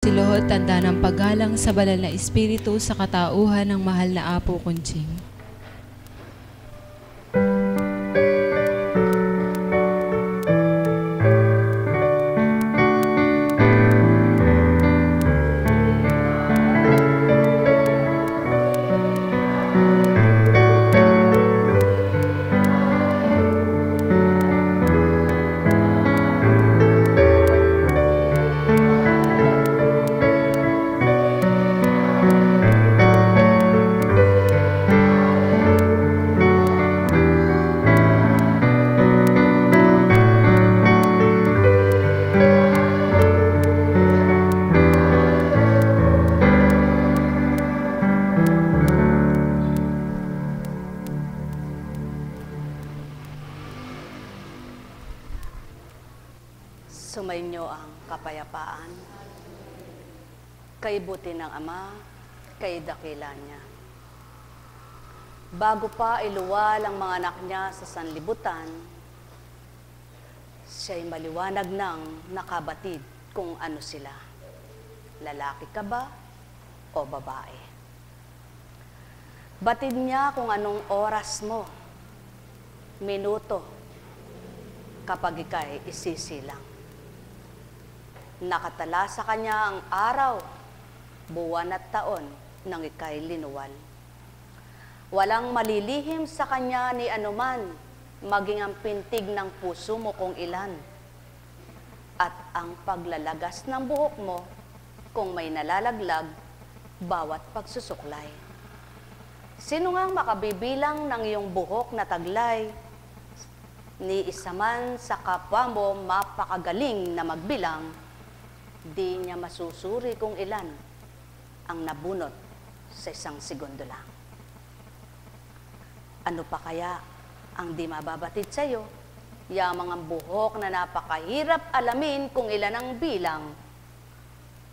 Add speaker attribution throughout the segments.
Speaker 1: Siluhod tanda ng paggalang sa banal na espiritu sa katauhan ng mahal na Apo Kunching.
Speaker 2: Sumainyo ang kapayapaan, kay buti ng Ama, kay dakila niya. Bago pa iluwal ang mga anak niya sa sanlibutan, siya'y maliwanag ng nakabatid kung ano sila. Lalaki ka ba o babae? Batid niya kung anong oras mo, minuto, kapag ika'y isisilang. Nakatala sa kanya ang araw, buwan at taon nang ika'y linuwal. Walang malilihim sa kanya ni anuman, maging ang pintig ng puso mo kung ilan. At ang paglalagas ng buhok mo, kung may nalalaglag, bawat pagsusuklay. Sino ngang makabibilang ng iyong buhok na taglay? Ni isa man sa kapwa mo mapakagaling na magbilang, di niya masusuri kung ilan ang nabunot sa isang segundo lang. Ano pa kaya ang di mababatid sa iyo? Yamang ang buhok na napakahirap alamin kung ilan ang bilang.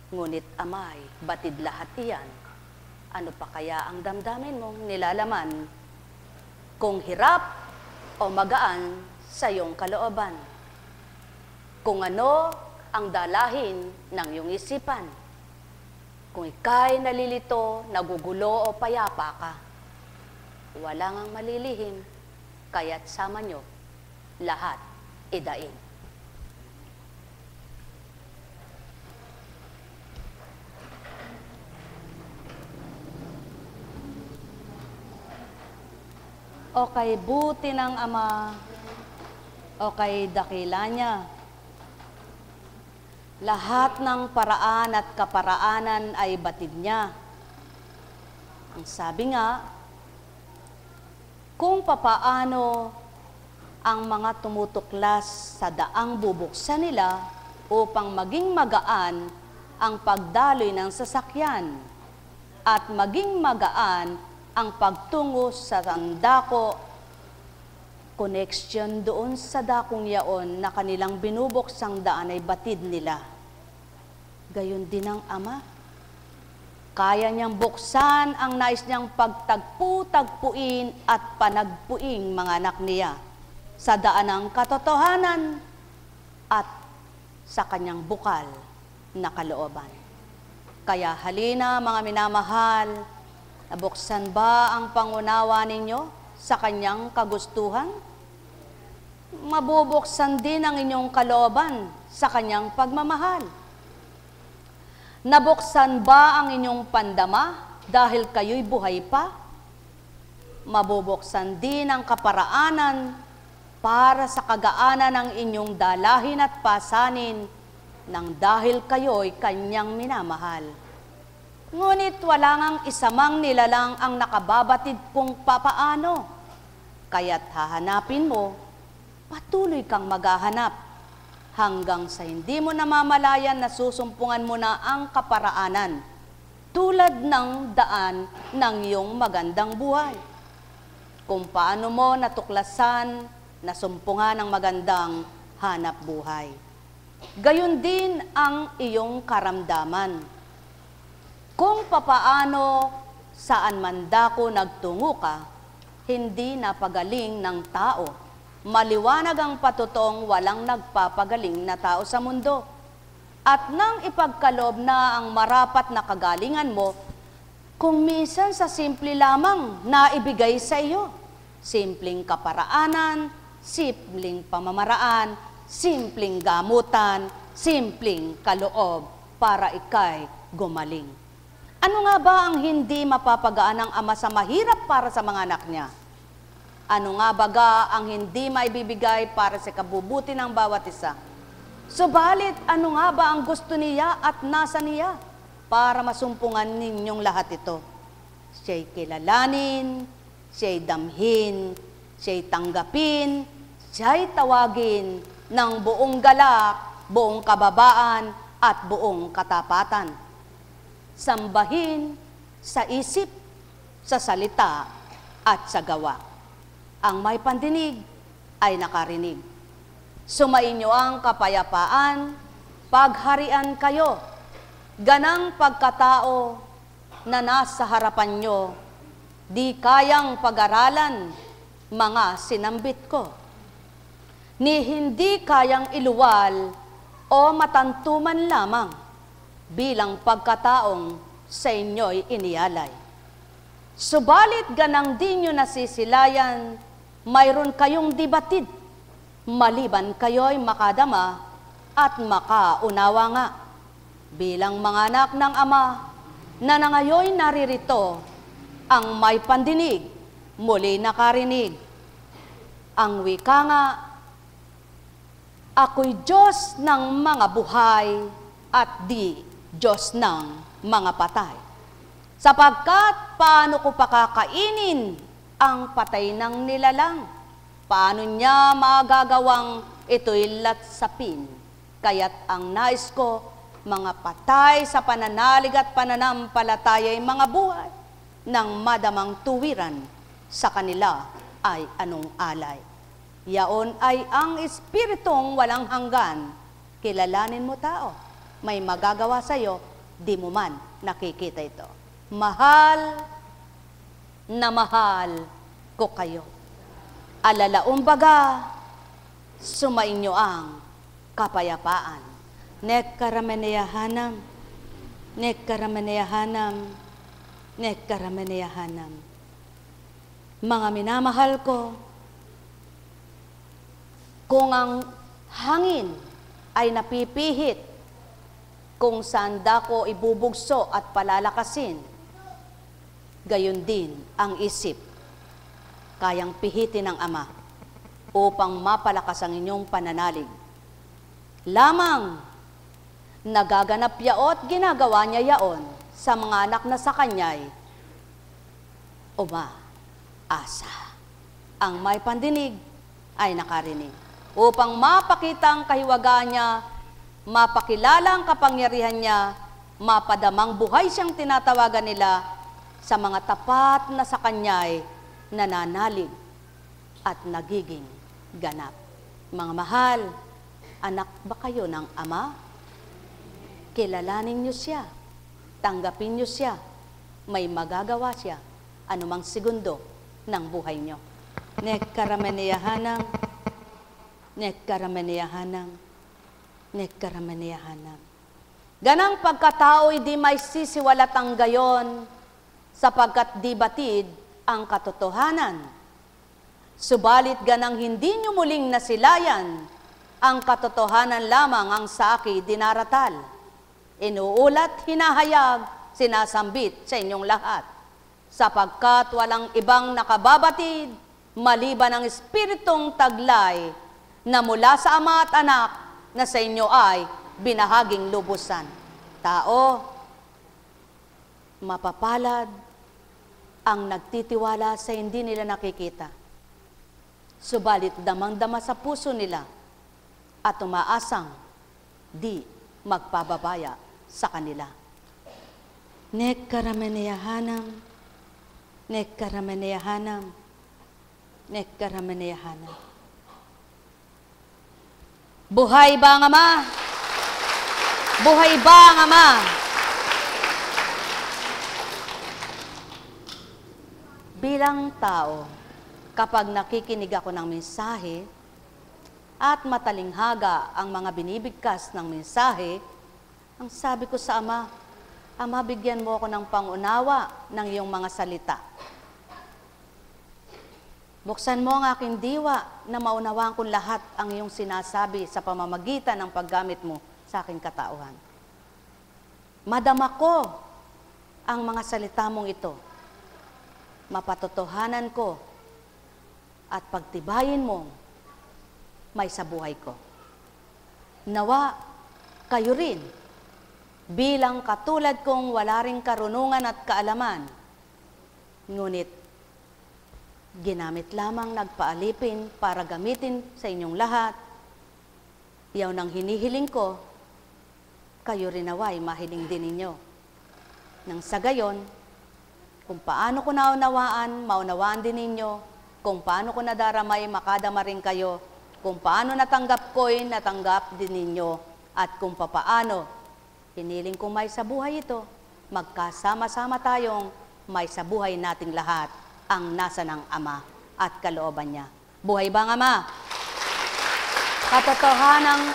Speaker 2: Ngunit amay, batid lahat iyan. Ano pa kaya ang damdamin mong nilalaman? Kung hirap o magaan sa iyong kalooban. Kung ano ang dalahin ng iyong isipan. Kung ika'y nalilito, nagugulo o payapa ka, wala ngang malilihim, kaya't sama nyo lahat idain. O kay buti ng Ama, o kay dakila niya, lahat ng paraan at kaparaanan ay batid niya. Ang sabi nga, kung papaano ang mga tumutuklas sa daang bubuksan nila upang maging magaan ang pagdaloy ng sasakyan at maging magaan ang pagtungo sa dako, connection doon sa dakong yaon na kanilang binubuksang daan ay batid nila. Gayon din ang Ama. Kaya niyang buksan ang nais niyang pagtagpu-tagpuin at panagpuing mga anak niya sa daan ng katotohanan at sa kanyang bukal na kalooban. Kaya halina mga minamahal, nabuksan ba ang pangunawa ninyo sa kanyang kagustuhan? Mabubuksan din ang inyong kalooban sa kanyang pagmamahal. Nabuksan ba ang inyong pandama dahil kayo'y buhay pa? Mabubuksan din ang kaparaanan para sa kagaanan ng inyong dalahin at pasanin nang dahil kayo'y kanyang minamahal. Ngunit wala ngang isa mang nilalang ang nakababatid kung papaano. Kaya't hahanapin mo, patuloy kang maghahanap hanggang sa hindi mo namamalayan na susumpungan mo na ang kaparaanan tulad ng daan ng iyong magandang buhay. Kung paano mo natuklasan, nasumpungan ang magandang hanap buhay. Gayon din ang iyong karamdaman. Kung papaano saan man dako nagtungo ka, hindi napagaling ng tao. Maliwanag ang patutuong walang nagpapagaling na tao sa mundo. at nang ipagkalob na ang marapat na kagalingan mo, kung minsan sa simple lamang na ibigay sa iyo. Simpleng kaparaanan, simpleng pamamaraan, simpleng gamutan, simpleng kaloob para ikay gumaling. Ano nga ba ang hindi mapapagaan ng Ama sa mahirap para sa mga anak niya? Ano nga baga ang hindi maibibigay para sa kabubuti ng bawat isa? Subalit, ano nga ba ang gusto niya at nasa niya para masumpungan ninyong lahat ito? Siya'y kilalanin, siya'y damhin, siya'y tanggapin, siya'y tawagin ng buong galak, buong kababaan at buong katapatan. Sambahin sa isip, sa salita at sa gawa. Ang may pandinig ay nakarinig. Sumainyo ang kapayapaan, pagharian kayo, ganang pagkatao na nasa harapan nyo, di kayang pag-aralan, mga sinambit ko. Ni hindi kayang iluwal o matantuman lamang bilang pagkataong sa inyo'y inialay. Subalit ganang di nyo nasisilayan, mayroon kayong dibatid, maliban kayo'y makadama at makaunawa nga. Bilang mga anak ng Ama na nangayo'y naririto, ang may pandinig, muli nakarinig. Ang wika nga, ako'y Diyos ng mga buhay at di Diyos ng mga patay. Sapagkat paano ko pakakainin ang patay ng nilalang? Paano niya magagawang ito'y latsapin? Kaya't ang nais ko, mga patay sa pananalig at pananampalataya ay mga buhay ng madamang tuwiran sa kanila ay anong alay. Yaon ay ang espiritong walang hanggan. Kilalanin mo tao, may magagawa sa iyo, di mo man nakikita ito. Mahal na mahal ko kayo. Alalaong baga, sumainyo ang kapayapaan. Nekkarameneyahanam, nekkarameneyahanam, nekkarameneyahanam. Mga minamahal ko, kung ang hangin ay napipihit, kung saan dako ibubugso at palalakasin, gayon din ang isip, kayang pihitin ng Ama upang mapalakas ang inyong pananalig. Lamang nagaganap yaot, ginagawa niya yaon sa mga anak na sa kanya'y umaasa. Ang may pandinig ay nakarinig. Upang mapakita ang kahiwagaan niya, mapakilala ang kapangyarihan niya, mapadamang buhay siyang tinatawagan nila sa mga tapat na sa kanya'y nananalig at nagiging ganap. Mga mahal, anak ba kayo ng Ama? Kilalanin niyo siya, tanggapin niyo siya, may magagawa siya, anumang segundo ng buhay niyo. Nekkarameneyahanam, nekkarameneyahanam, nekkarameneyahanam. Ganang pagkatao'y di may sisiwalatang gayon, sapagkat di batid ang katotohanan. Subalit ganang hindi nyo muling nasilayan, ang katotohanan lamang ang sa akin dinaratal. Inuulat, hinahayag, sinasambit sa inyong lahat. Sapagkat walang ibang nakababatid, maliban ang Espiritong taglay, na mula sa Ama at Anak, na sa inyo ay binahaging lubusan. Tao, mapapalad ang nagtitiwala sa hindi nila nakikita. Subalit damang-dama sa puso nila at umaasang di magpababaya sa kanila. Nekkarameneyahanam, nekkarameneyahanam, nekkarameneyahanam. Buhay ba ang Ama? Buhay ba ang Ama? Bilang tao, kapag nakikinig ako ng mensahe at matalinghaga ang mga binibigkas ng mensahe, Ang sabi ko sa Ama, Ama, bigyan mo ako ng pangunawa ng iyong mga salita. Buksan mo ang aking diwa na maunawaan ko lahat ang iyong sinasabi sa pamamagitan ng paggamit mo sa aking katauhan. Madama ko ang mga salita mong ito. Mapatotohanan ko at pagtibayin mo may sa buhay ko. Nawa, kayo rin, bilang katulad kong wala ring karunungan at kaalaman, ngunit ginamit lamang nagpaalipin para gamitin sa inyong lahat. Iyaw nang hinihiling ko, kayo rin naway mahiling din ninyo. Nang sa gayon, kung paano ko naunawaan, maunawaan din ninyo, kung paano ko nadaramay, makadama rin kayo, kung paano natanggap ko'y natanggap din ninyo, at kung papaano hiniling kong may sa buhay ito, magkasama-sama tayong may sa buhay nating lahat ang nasa ng Ama at kalooban niya. Buhay bang Ama?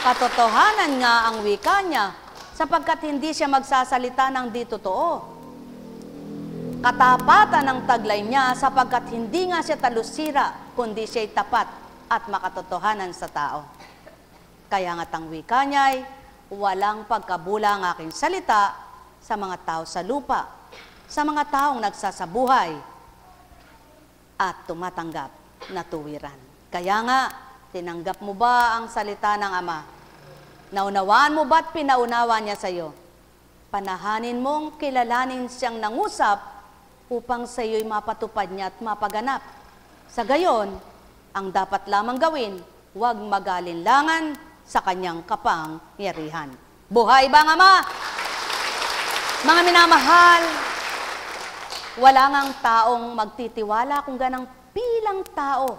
Speaker 2: Katotohanan nga ang wika niya, sapagkat hindi siya magsasalita ng di totoo. Katapatan ang taglay niya, sapagkat hindi nga siya talusira, kundi siya'y tapat at makatotohanan sa tao. Kaya nga't ang wika niya'y walang pagkabula ang aking salita sa mga tao sa lupa, sa mga taong nagsasabuhay at tumatanggap na tuwiran. Kaya nga, tinanggap mo ba ang salita ng Ama? Naunawaan mo ba't pinaunawa niya sa iyo? Panahanin mong kilalanin siyang nangusap upang sa iyo'y mapatupad niya at mapaganap. Sa gayon, ang dapat lamang gawin, huwag magalinlangan sa kanyang kapangyarihan. Buhay bang Ama? Mga minamahal, wala ngang taong magtitiwala kung ganang pilang tao,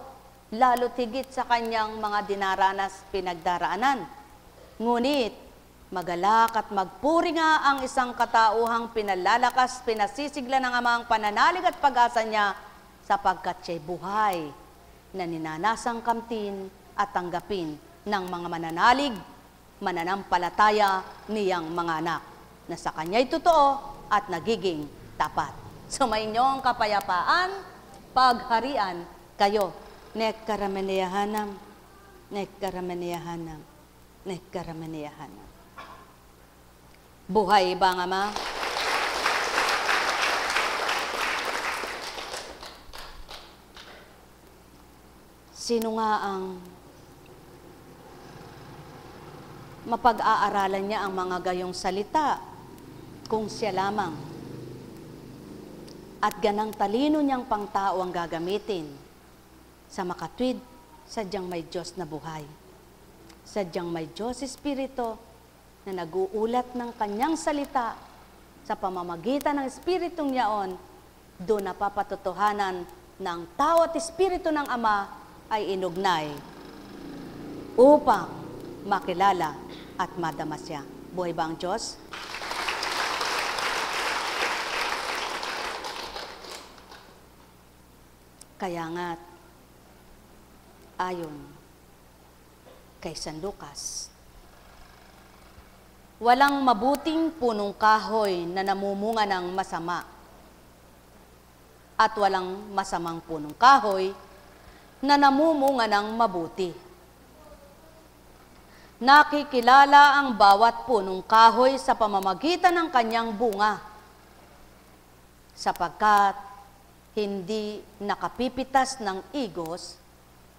Speaker 2: lalo tigit sa kanyang mga dinaranas pinagdaraanan. Ngunit, magalak at magpuri nga ang isang katauhang pinalalakas, pinasisigla ng Ama ang pananalig at pag-asa niya, sapagkat siya'y buhay na ninanasang kamtin at tanggapin ng mga mananalig, mananampalataya niyang mga anak, na sa kanya'y totoo at nagiging tapat. Sumayinyong kapayapaan, pagharian kayo. Nekkaramaniyahanam, nekkaramaniyahanam, nekkaramaniyahanam. Buhay bang Ama? Sino nga ang mapag-aaralan niya ang mga gayong salita kung siya lamang at ganang talino niyang pangtao ang gagamitin sa makatwid, sadyang may Diyos na buhay. Sadyang may Diyos Espiritu na nag-uulat ng kanyang salita sa pamamagitan ng Espiritong yaon, doon napapatotohanan ng tao at Espiritu ng Ama ay inugnay upang makilala at madama siya. Buhay ba ang Diyos? Kaya nga, ayon kay San Lucas, walang mabuting punong kahoy na namumunga ng masama at walang masamang punong kahoy na namumunga ng mabuti. Nakikilala ang bawat punong kahoy sa pamamagitan ng kanyang bunga, sapagkat hindi nakapipitas ng igos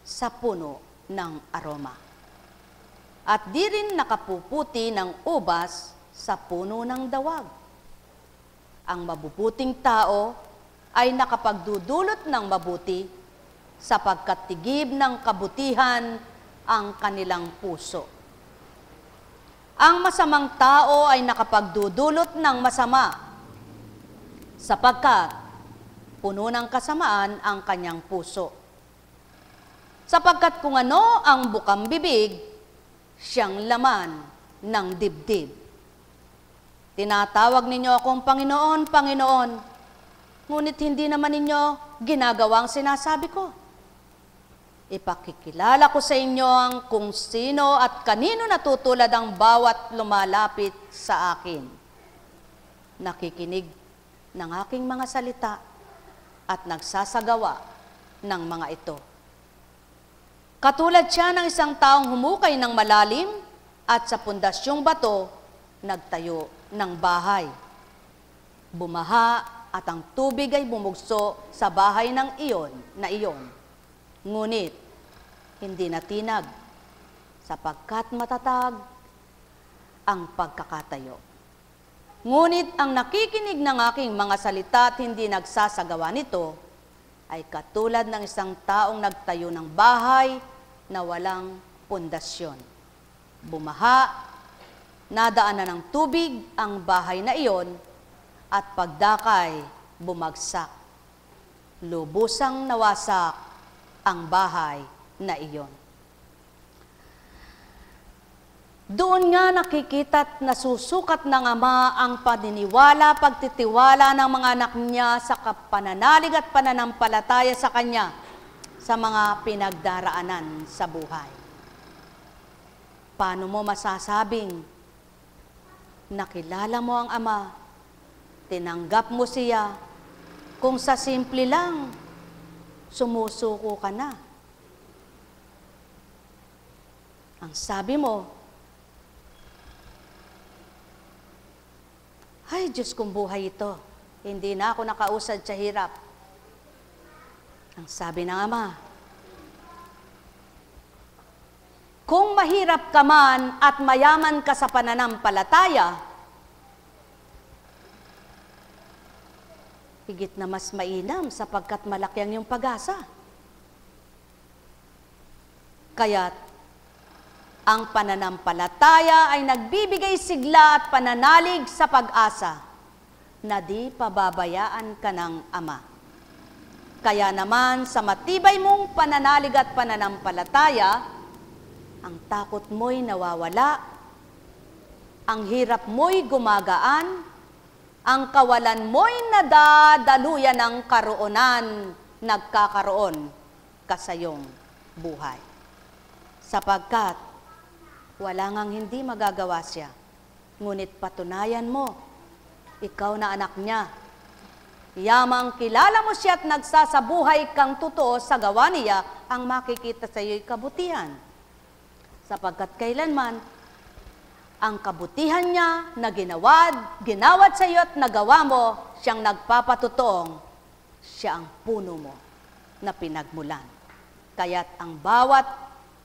Speaker 2: sa puno ng aroma, at di rin nakapuputi ng ubas sa puno ng dawag. Ang mabubuting tao ay nakapagdudulot ng mabuti, sapagkat tigib ng kabutihan ang kanilang puso. Ang masamang tao ay nakapagdudulot ng masama, sapagkat puno ng kasamaan ang kanyang puso. Sapagkat kung ano ang bukang bibig, siyang laman ng dibdib. Tinatawag ninyo akong Panginoon, Panginoon, ngunit hindi naman ninyo ginagawang sinasabi ko. Ipakikilala ko sa inyo ang kung sino at kanino natutulad ang bawat lumalapit sa akin. Nakikinig ng aking mga salita at nagsasagawa ng mga ito. Katulad siya ng isang taong humukay ng malalim at sa pundasyong bato nagtayo ng bahay. Bumaha at ang tubig ay bumugso sa bahay ng iyon. Ngunit hindi natinag sapagkat matatag ang pagkakatayo. Ngunit ang nakikinig ng aking mga salita at hindi nagsasagawa nito ay katulad ng isang taong nagtayo ng bahay na walang pundasyon. Bumaha, nadaanan ng tubig ang bahay na iyon at pagdakay bumagsak. Lubusang nawasak ang bahay na iyon. Doon nga nakikita at nasusukat ng Ama ang paniniwala, pagtitiwala ng mga anak niya sa pananalig at pananampalataya sa Kanya sa mga pinagdaraanan sa buhay. Paano mo masasabing nakilala mo ang Ama, tinanggap mo siya, kung sa simple lang sumusuko ka na? Ang sabi mo, ay, Diyos kong buhay ito, hindi na ako nakausad sa hirap. Ang sabi ng Ama, kung mahirap ka man at mayaman ka sa pananampalataya, higit na mas mainam sapagkat malaki ang iyong pag-asa. Kaya't ang pananampalataya ay nagbibigay sigla at pananalig sa pag-asa na di pababayaan ka ng Ama. Kaya naman sa matibay mong pananalig at pananampalataya, ang takot mo'y nawawala, ang hirap mo'y gumagaan, ang kawalan mo'y nadadaluyan ng karoonan, nagkakaroon ka sa iyong buhay. Sapagkat wala ngang hindi magagawa siya. Ngunit patunayan mo, ikaw na anak niya. Yamang kilala mo siya at nagsasabuhay kang totoo sa gawa niya, ang makikita sa iyo'y kabutihan. Sapagkat kailanman, ang kabutihan niya na ginawad sa iyo at nagawa mo, siyang nagpapatutoong, siya ang puno mo na pinagmulan. Kaya't ang bawat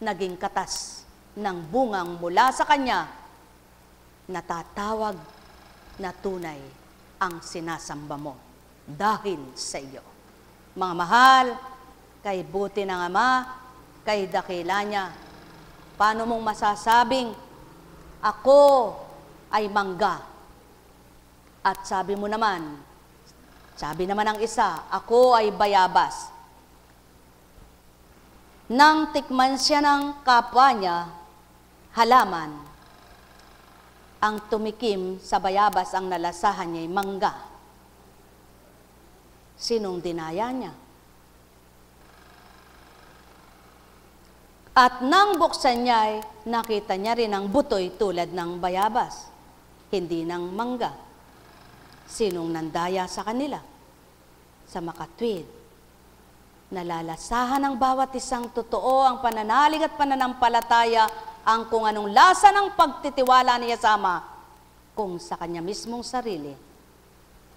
Speaker 2: naging katas ng bungang mula sa Kanya, natatawag na tunay ang sinasamba mo dahil sa iyo. Mga mahal, kay buti ng Ama, kay dakila niya, paano mong masasabing, ako ay mangga? At sabi naman ng isa, ako ay bayabas. Nang tikman siya ng kapwa niya, halaman, ang tumikim sa bayabas ang nalasahan niya ay mangga. Sinong dinaya niya? At nang buksan niya ay nakita niya rin ang butoy tulad ng bayabas, hindi ng mangga. Sinong nandaya sa kanila? Sa makatwid, nalalasahan ng bawat isang totoo ang pananalig at pananampalataya, ang kung anong lasa ng pagtitiwala niya sa Ama, kung sa kanya mismong sarili,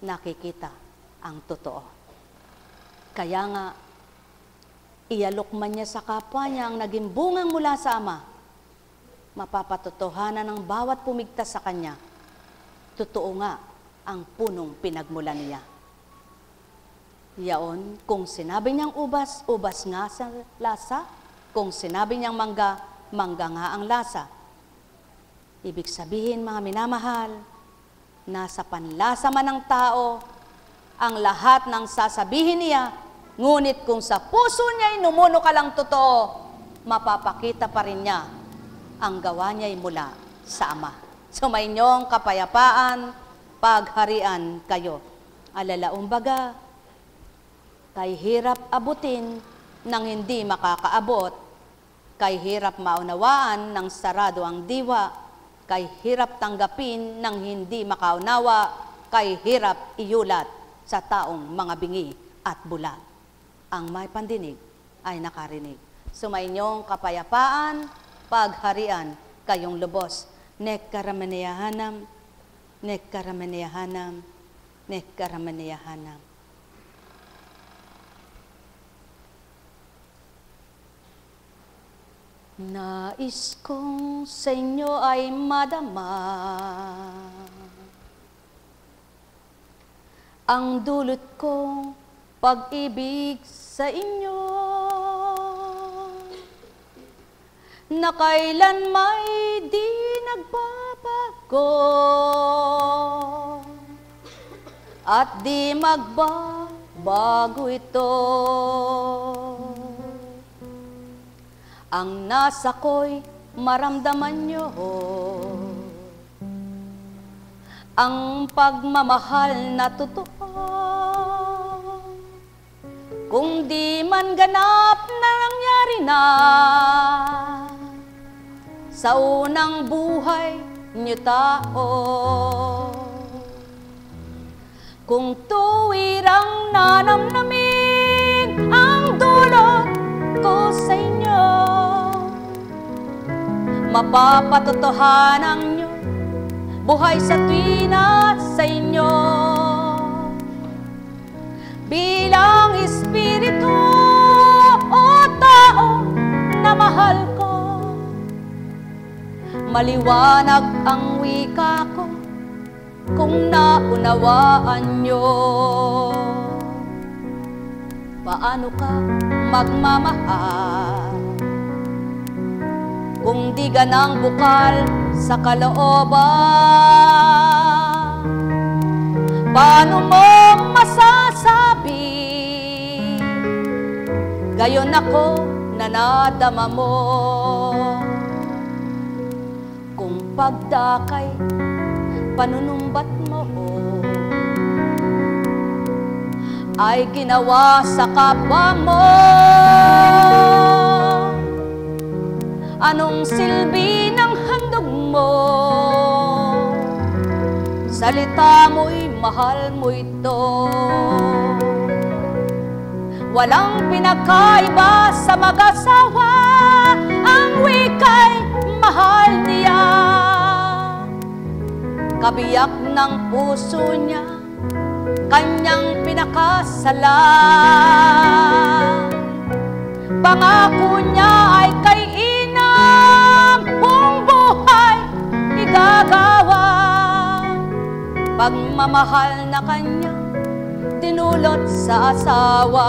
Speaker 2: nakikita ang totoo. Kaya nga, ialok man niya sa kapwa niya ang naging bungang mula sa Ama, mapapatotohanan ng bawat pumigtas sa kanya, totoo nga ang punong pinagmulan niya. Yaon, kung sinabi niyang ubas, ubas nga sa lasa. Kung sinabi niyang mangga, mangga nga ang lasa. Ibig sabihin, mga minamahal, nasa panlasa man ng tao ang lahat ng sasabihin niya, ngunit kung sa puso niya ay numuno ka lang totoo, mapapakita pa rin niya ang gawa niya ay mula sa Ama. Sumainyong kapayapaan, pagharian kayo. Alalaumbaga, kay hirap abutin, nang hindi makakaabot, kay hirap maunawaan ng sarado ang diwa, kay hirap tanggapin ng hindi makaunawa, kay hirap iyulat sa taong mga bingi at bulag. Ang may pandinig ay nakarinig. Sumainyong kapayapaan, pagharian, kayong lubos. Nekkaramaniyahanam, nekkaramaniyahanam, nekkaramaniyahanam. Nais kong sa inyo ay madama ang dulot kong pag-ibig sa inyo, na kailan may di nagbabago at di magbabago ito. Ang nasa ko'y maramdaman nyo, ang pagmamahal na totoo. Kung di man ganap na nangyari na sa unang buhay nyo tao, kung tuwirang nanamnamin ang dulot ko sa inyo, mapapatotohanan nyo buhay sa tuwina sa inyo. Bilang espiritu o tao na mahal ko, maliwanag ang wika ko kung naunawaan nyo. Paano ka magmamahal kung di ganang bukal sa kalooban? Paano mo masasabi gayon ako na nadama mo? Kung pagdakay panunumbat mo ay ginawa sa kapwa mo, anong silbi ng handog mo? Salita mo'y mahal mo ito. Walang pinagkaiba sa mag-asawa, ang wika'y mahal niya. Kabiyak ng puso niya, kanyang pinakasalan. Pangako niya ay kay inang buong buhay igagawa. Pagmamahal na kanyang dinulot sa asawa.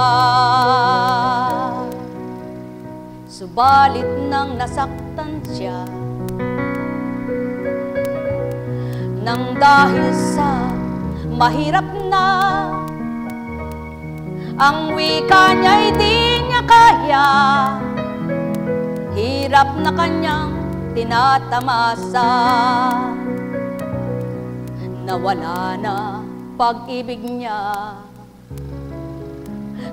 Speaker 2: Subalit nang nasaktan siya, nang dahil sa mahirap na, ang wika niya'y di niya kaya, hirap na kanyang tinatamasa. Nawala na pag-ibig niya,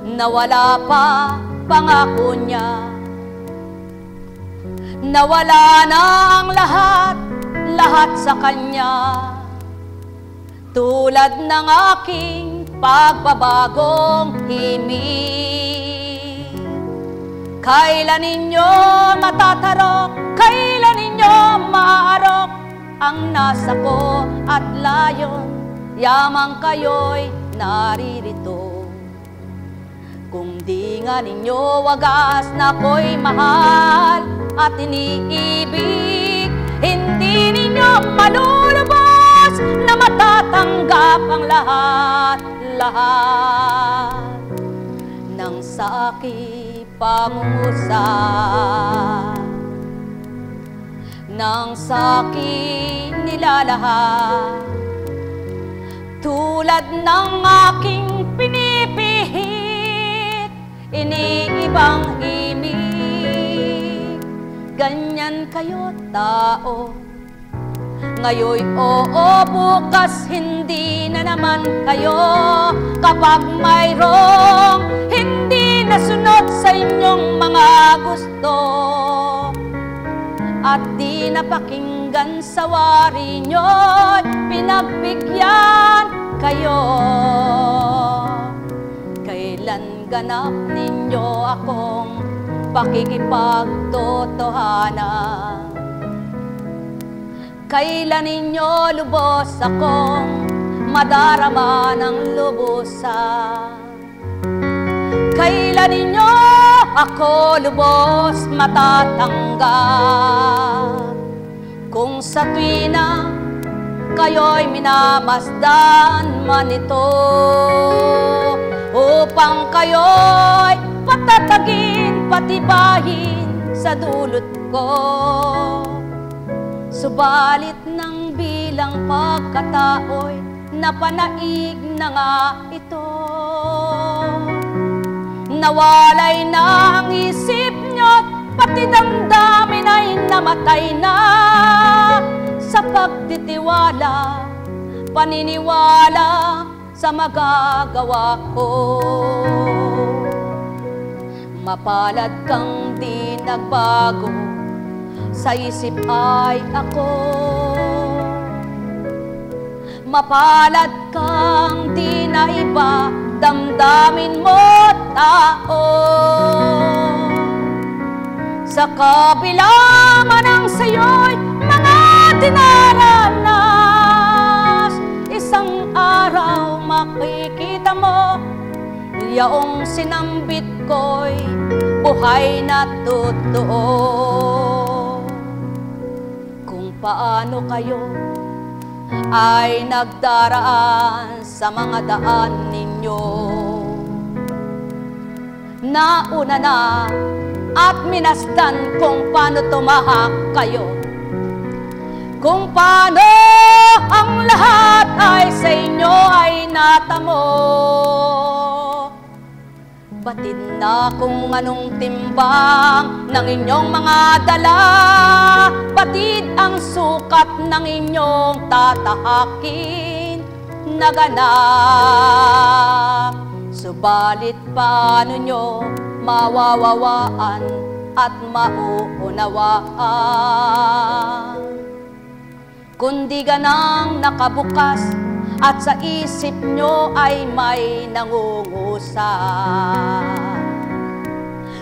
Speaker 2: nawala pa pangako niya, nawala na ang lahat sa kanya. Tulad ng aking pagbabagong himig, kailan ninyo matatarok, kailan ninyo maarok ang nasa ko at layon, yamang kayo'y naririto. Kung di nga ninyo wagas na ako'y mahal at iniibig, hindi ninyo malulubos na matatanggap ang lahat ng sa aking pangungusap, ng sa aking nilalahad. Tulad ng aking pinipihit, iniibang himig, ganyan kayo tao. Ngayoy oo, bukas hindi na naman kayo. Kapag mayroong hindi nasunod sa inyong mga gusto at di napakinggan sa wari nyo'y pinagbigyan kayo. Kailan ganap ninyo akong pakikipagtotohanan? Kailan ninyo lubos akong madarama ng lubusan? Kailan ninyo ako lubos matatanggap? Kung sa tuwina kayo'y minamasdan man ito, upang kayo'y patatagin, patibahin sa dulot ko. Subalit ng bilang pagkatao'y napanaig na nga ito. Nawalay na ang isip nyo't pati damdamin ay namatay na sa pagtitiwala, paniniwala sa magagawa ko. Mapalad kang di nagbago, sa isip ay ako. Mapalad kang di naiba, damdamin mo tao. Sa kabila man ang sayo'y mga dinaranas, isang araw makikita mo, yaong sinambit ko'y buhay na totoo. Kung paano kayo ay nagdaraan sa mga daan ninyo, nauna na at minasdan kung paano tumahak kayo, kung paano ang lahat ay sa inyo ay natamo. Batid na kung anong timbang ng inyong mga dala, batid ang sukat ng inyong tatahakin na ganap. Subalit paano nyo mawawawaan at mauunawaan, kundi ganang nakabukas at sa isip nyo ay may nangungusap.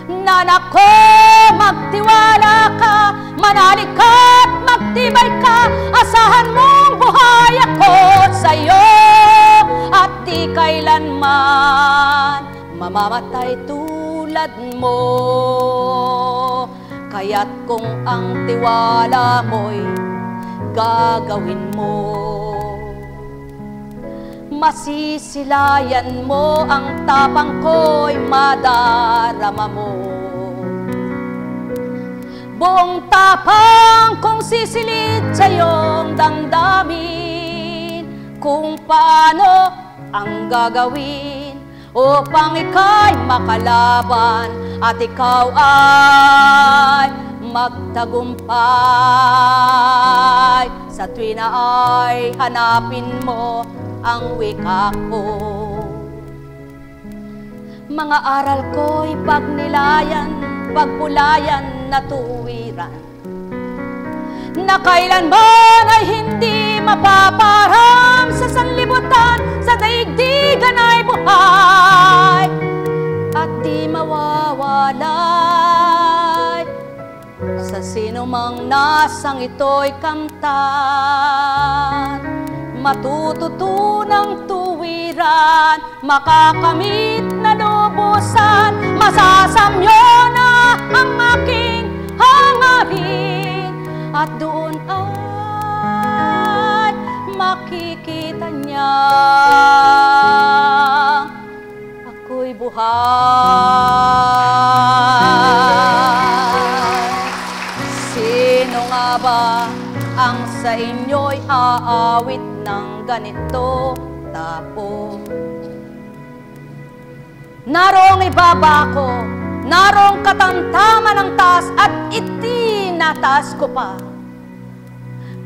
Speaker 2: Nanako, magtiwala ka, manalig ka at magtibay ka, asahan mong buhay ako sa'yo at di kailanman mamamatay tulad mo. Kaya't kung ang tiwala mo'y gagawin mo, masisilayan mo ang tapang ko'y madarama mo. Buong tapang kong sisilid sa iyong damdamin, kung paano ang gagawin upang ika'y makalaban at ikaw ay magtagumpay. Sa tuwina ay hanapin mo ang wika ko. Mga aral ko'y pagnilayan, pagpulayan na tuwiran, na kailanman ay hindi mapaparang sa sanlibutan, sa daigdigan ay buhay at di mawawalay. Sa sino mang nasang ito'y kamtan, matututunang tuwiran, makakamit na lubusan, masasamyo na ang aking hangarin, at doon ay makikita niya ako'y buhay. Sino nga ba ang sa inyo'y aawit ng ganito tapo? Narong ibaba ko, narong katamtaman ng taas at itinataas ko pa.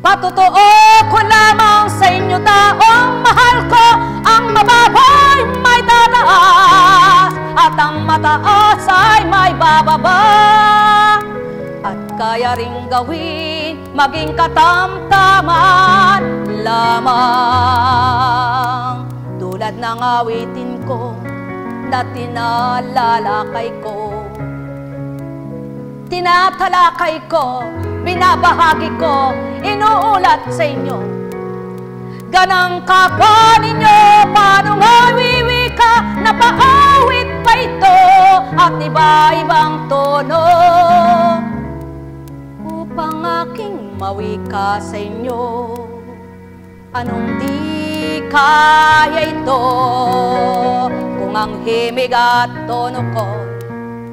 Speaker 2: Patotoo ko lamang sa inyo taong mahal ko, ang mababa'y may tataas at at ang mataas ay may bababa. At kaya ring gawin maging katamtaman lamang. Tulad ng awitin ko na tinalalakay ko, tinatalakay ko, binabahagi ko, inuulat sa inyo. Ganang kapwa ninyo, paano nga wiwika, napaawit pa ito at iba-ibang tono, upang aking mawika sa inyo. Anong di kaya ito, kung ang himig at tono ko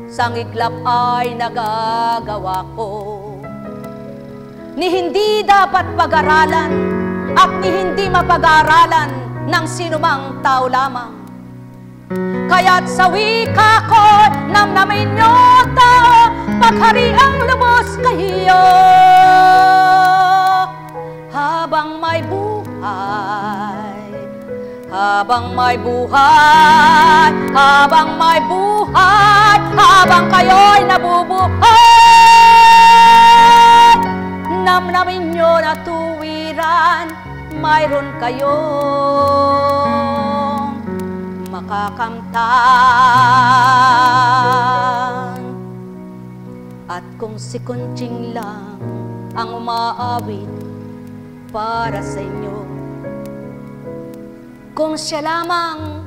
Speaker 2: sang iglap ay nagagawa ko. Ni hindi dapat pag-aralan at ni hindi mapag-aralan ng sinumang tao lamang. Kaya't sa wika ko, namnamin nyo tao, paghariang lubos kayo. Habang may buhay, habang may buhay, habang may buhay, habang kayo'y nabubuhay, namnamin nyo na tuwiran, mayroon kayong makakamtan. At kung si Kunching lang ang umaawit para sa inyo, kung siya lamang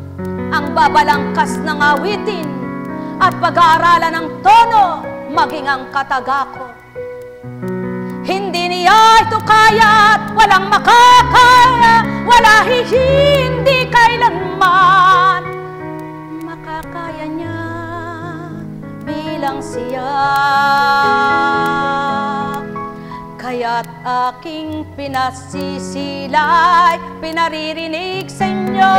Speaker 2: ang babalangkas ng awitin at pag-aaralan ng tono, maging ang kataga ko, hindi niya ito kaya't walang makakaya, wala hindi kailanman makakaya niya bilang siya. Kaya't aking pinasisilay, pinaririnig sa inyo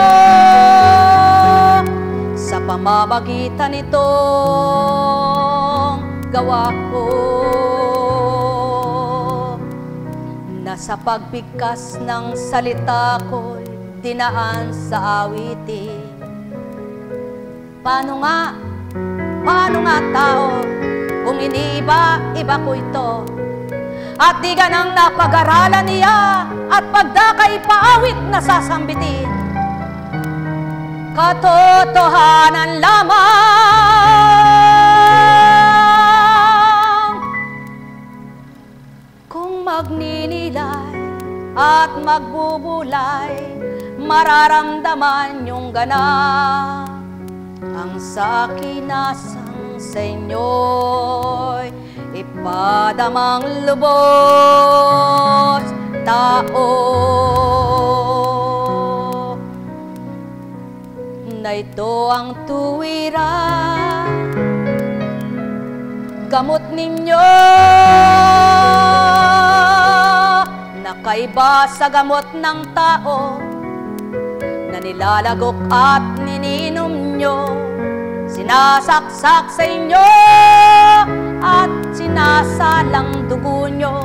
Speaker 2: sa pamamagitan nitong gawa ko, na sa pagbigkas ng salita ko'y dinaan sa awitin. Paano nga tao kung iniiba-iba ko ito, at di ganang napag-aralan niya at pagdakay paawit na sasambitin. Katotohanan lamang kung magninilay at magbubulay, mararamdaman yung ganap ang sa kinasang sa inyo'y ipadamang lubos tao, na ito ang tuwiran, gamot ninyo, nakaiba sa gamot ng tao na nilalagok at nininom nyo, sinasaksak sa inyo at sinasalang dugo nyo,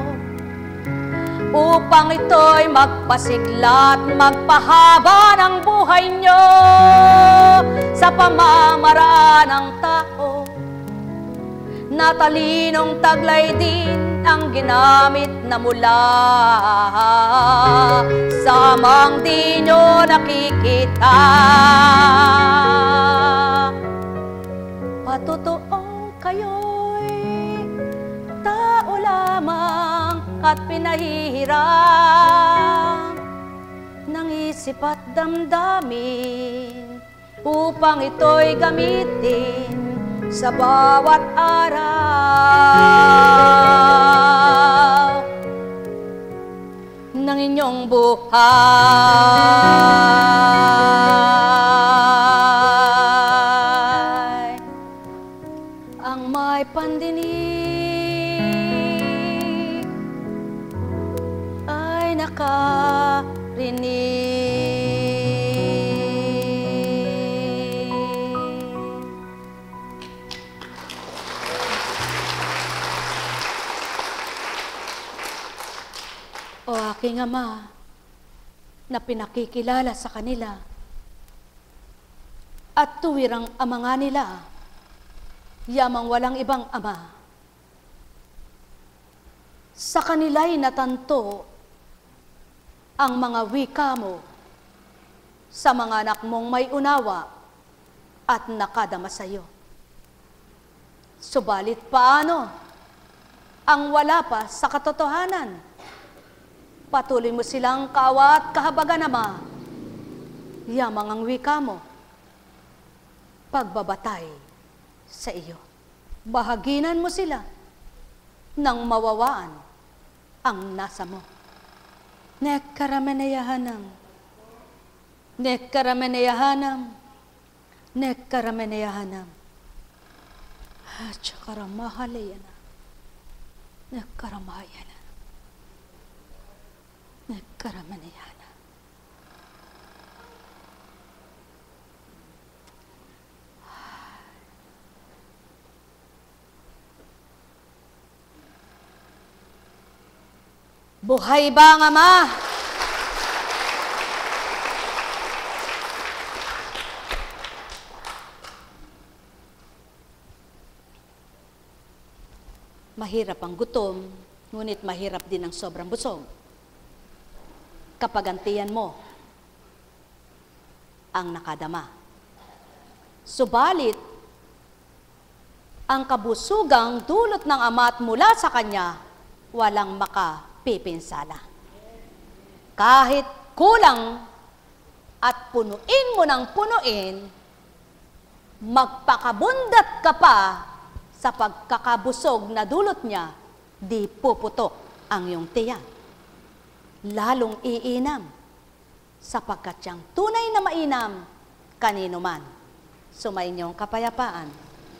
Speaker 2: upang ito'y magpasigla at magpahaba ng buhay nyo sa pamamaraan ng tao. Natalinong taglay din ang ginamit na mula sa mang di nyo nakikita. Patotoong kayo'y tao lamang at pinahihiram ng isip at damdamin, upang ito'y gamitin sa bawat araw ng inyong buhay. Ang may pandinig ay nakarinig. O aking Ama, na pinakikilala sa kanila at tuwirang ama nga nila, yamang walang ibang ama. Sa kanila'y natanto ang mga wika mo sa mga anak mong may unawa at nakadama sa iyo. Subalit paano ang wala pa sa katotohanan? Patuloy mo silang kaawa at kahabagan, Ama. Yamang ang wika mo, pagbabatay sa iyo. Bahaginan mo sila nang mawawaan ang nasa mo. Nekkarameneyahanam, nekkarameneyahanam, nekkarameneyahanam. Chakaramahaleana, nekkaramayana, nekkarameneyana. Buhay ba ang Ama? Mahirap ang gutom, ngunit mahirap din ang sobrang busog. Kapag antiyan mo ang nakadama. Subalit, ang kabusugang dulot ng Ama at mula sa Kanya, walang makapipinsala. Kahit kulang at punuin mo ng punuin, magpakabundat ka pa sa pagkakabusog na dulot niya, di puputok ang iyong tiyan. Lalong iinam, sapagkat siyang tunay na mainam kanino man. Sumainyong kapayapaan,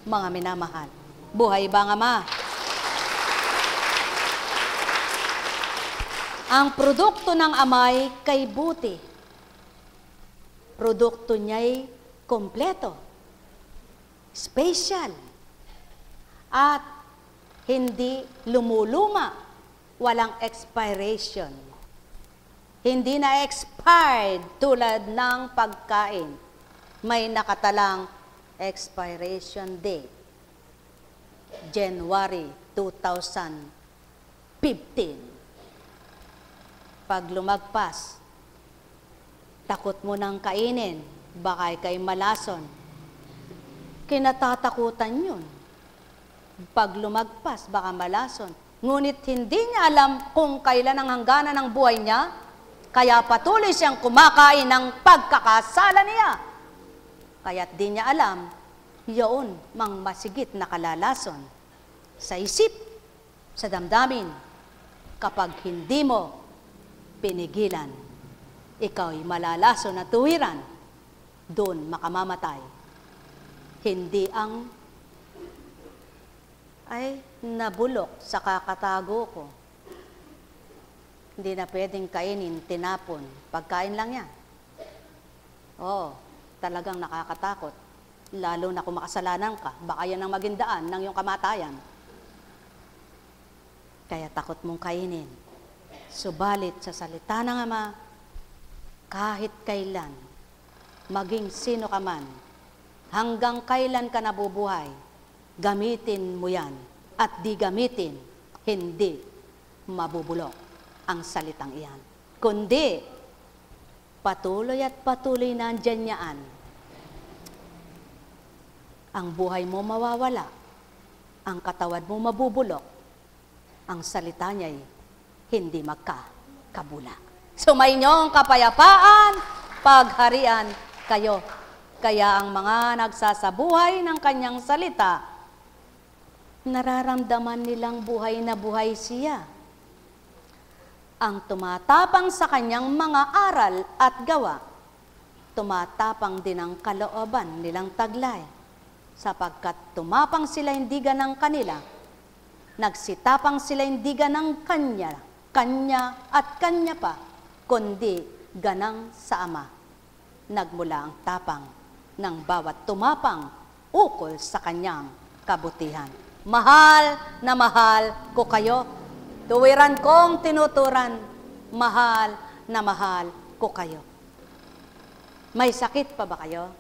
Speaker 2: mga minamahal. Buhay ba ang Ama? Ang produkto ng Ama'y kay buti. Produkto niya'y kompleto, special, at hindi lumuluma, walang expiration. Hindi na expired tulad ng pagkain. May nakatalang expiration date. January 2015. Pag lumagpas, takot mo nang kainin, baka ika'y malason. Kinatatakutan yun. Pag lumagpas, baka malason. Ngunit hindi niya alam kung kailan ang hangganan ng buhay niya, kaya patuloy siyang kumakain ng pagkakasala niya. Kaya't di niya alam, yun mang masigit na kalalason sa isip, sa damdamin. Kapag hindi mo pinigilan, ikaw'y malalason na tuwiran, doon makamamatay. Hindi ang ay nabulok sa kakatago ko. Hindi na pwedeng kainin, tinapon. Pagkain lang yan. Oo, talagang nakakatakot. Lalo na kung makasalanan ka, baka yan ang maging daan ng iyong kamatayan. Kaya takot mong kainin. Subalit sa salita ng Ama, kahit kailan, maging sino ka man, hanggang kailan ka nabubuhay, gamitin mo yan at di gamitin, hindi mabubulok ang salitang iyan. Kundi, patuloy at patuloy na andyan niyaan. Ang buhay mo mawawala, ang katawan mo mabubulok, ang salita niya'y hindi magkakabula. Sumainyo ang kapayapaan, pagharian kayo. Kaya ang mga nagsasabuhay ng Kanyang salita, nararamdaman nilang buhay na buhay siya. Ang tumatapang sa Kanyang mga aral at gawa, tumatapang din ang kalooban nilang taglay. Sapagkat tumapang sila hindi ganang kanila, nagsitapang sila hindi ganang kanya at kanya pa, kundi ganang sa Ama. Nagmula ang tapang ng bawat tumapang ukol sa Kanyang kabutihan. Mahal na mahal ko kayo. Tuwiran kong tinuturan, mahal na mahal ko kayo. May sakit pa ba kayo?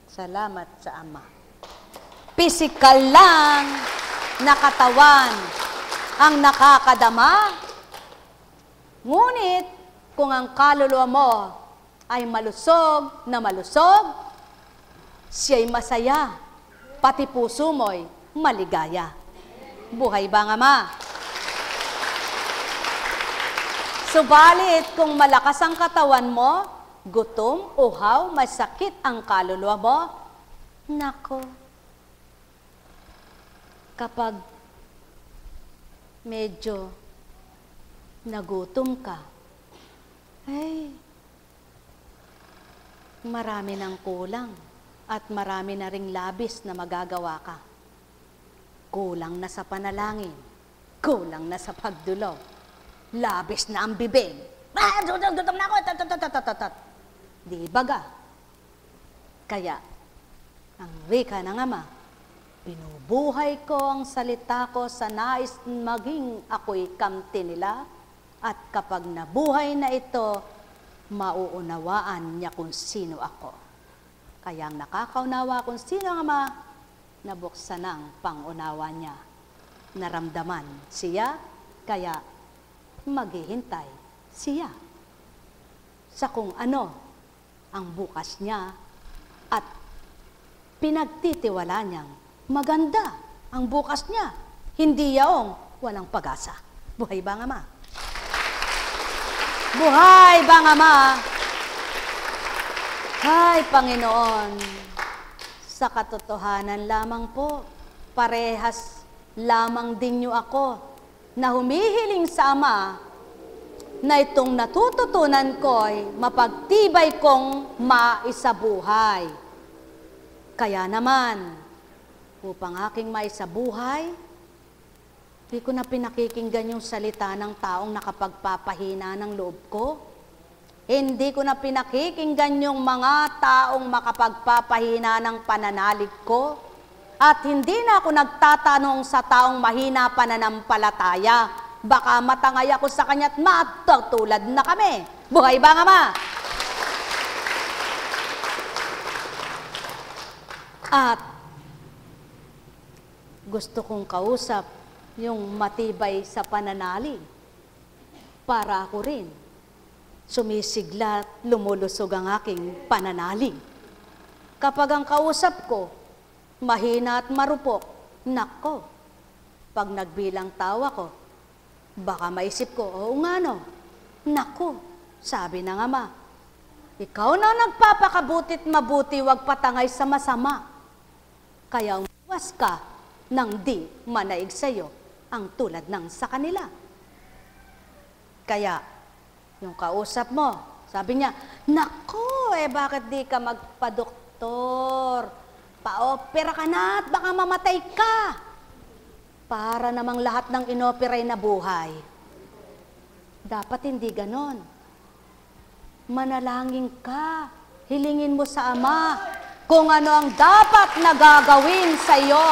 Speaker 2: Salamat sa Ama. Pisikal lang na katawan ang nakakadama, ngunit kung ang kaluluwa mo ay malusog na malusog, siya'y masaya, pati puso mo'y maligaya. Buhay ba nga, Ma? Subalit, kung malakas ang katawan mo, gutom, uhaw, masakit ang kaluluwa mo, nako, kapag medyo nagutom ka, ay, marami ng kulang at marami na ring labis na magagawa ka. Kulang na sa panalangin, kulang na sa pagdulaw, labis na ang bibig. Gutom na ako, di baga. Kaya, ang wika ng Ama, binubuhay ko ang salita ko sa nais maging ako'y kamti nila, at kapag nabuhay na ito, mauunawaan niya kung sino ako. Kaya ang nakakaunawa kung sino ang Ama, nabuksan ang pangunawa niya. Naramdaman siya, kaya maghihintay siya sa kung ano ang bukas niya at pinagtitiwala niyang maganda ang bukas niya. Hindi yaong walang pag-asa. Buhay ba nga, Ma? Buhay ba nga, Ma? Ay, Panginoon, sa katotohanan lamang po, parehas lamang din niyo ako na humihiling sa Ama na itong natututunan ko'y mapagtibay kong maisabuhay. Kaya naman, upang aking maisabuhay, di ko na pinakikinggan yung salita ng taong nakapagpapahina ng loob ko. Hindi ko na pinakikinggan yung mga taong makapagpapahina ng pananalig ko. At hindi na ako nagtatanong sa taong mahina pananampalataya. Baka matangay ako sa kanya at matutulad na kami. Buhay ba nga, Ma? At gusto kong kausap yung matibay sa pananalig para ako rin sumisigla at lumulusog ang aking pananalig. Kapag ang kausap ko mahina at marupok, nako, pag nagbilang tawa ko, baka maisip ko, oo nga no, nako, sabi ng Ama, ikaw na nagpapakabutit mabuti, wag patangay sa masama. Kaya umawas ka nang di manaig sa'yo ang tulad ng sa kanila. Kaya, yung kausap mo, sabi niya, nako, bakit di ka magpa-doktor? Pa-opera ka na at baka mamatay ka. Para namang lahat ng inoperay na buhay. Dapat hindi ganon. Manalangin ka. Hilingin mo sa Ama kung ano ang dapat na gagawin sa iyo.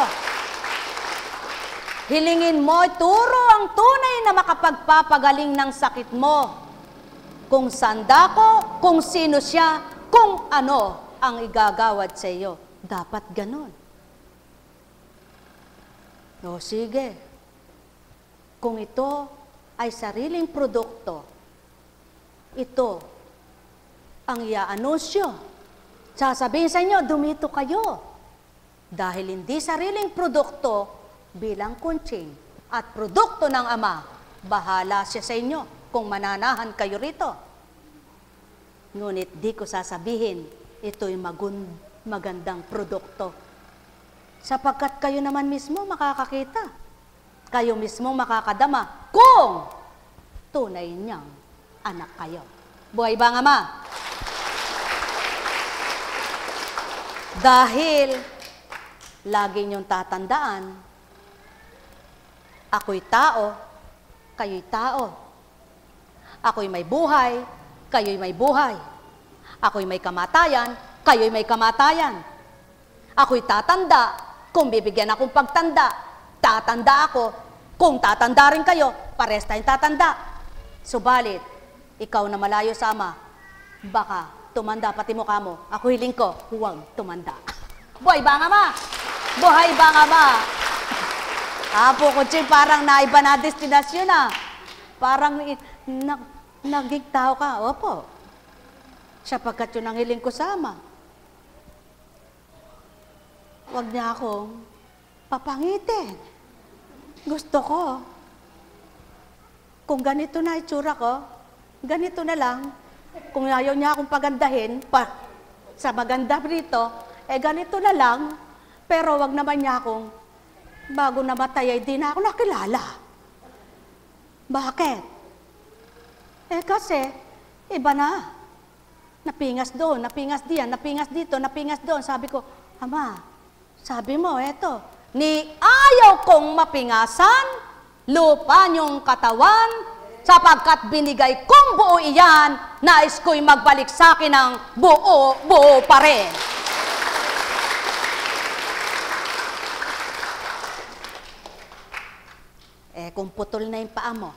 Speaker 2: Hilingin mo, turo ang tunay na makapagpapagaling ng sakit mo. Kung saan dako, kung sino siya, kung ano ang igagawad sa iyo. Dapat ganon. O sige, kung ito ay sariling produkto, ito ang i-anunsyo. Sasabihin sa inyo, dumito kayo. Dahil hindi sariling produkto bilang kuntsing at produkto ng Ama, bahala siya sa inyo kung mananahan kayo rito. Ngunit di ko sasabihin, ito'y magandang produkto. Sapagkat kayo naman mismo makakakita. Kayo mismo makakadama kung tunay niyang anak kayo. Buhay ba nga, Ma? Dahil lagi niyong tatandaan, ako'y tao, kayo'y tao. Ako'y may buhay, kayo'y may buhay. Ako'y may kamatayan, kayo'y may kamatayan. Ako'y tatanda, kung bibigyan akong pagtanda, tatanda ako. Kung tatanda rin kayo, pares tayong tatanda. Subalit, ikaw na malayo sa Ama, baka tumanda pati mukha mo. Ako hiling ko, huwag tumanda. Buhay ba nga ma? Buhay ba nga ma? Apo ko, parang naiba na destinasyon na. Parang naging tao ka. Opo. Sapagkat yun ang hiling ko sama. Huwag niya akong papangitin. Gusto ko. Kung ganito na itsura ko, ganito na lang. Kung ayaw niya akong pagandahin, sa maganda rito, ganito na lang. Pero wag naman niya akong, bago namatay ay di na ako nakilala. Bakit? Kasi, iba na. Napingas doon, napingas diyan, napingas dito, napingas doon. Sabi ko, Ama, sabi mo, eto, ni ayaw kong mapingasan, lupa niyong katawan, sapagkat binigay kong buo iyan, nais ko'y magbalik sa akin ng buo pa rin. Kung putol na yung paa mo,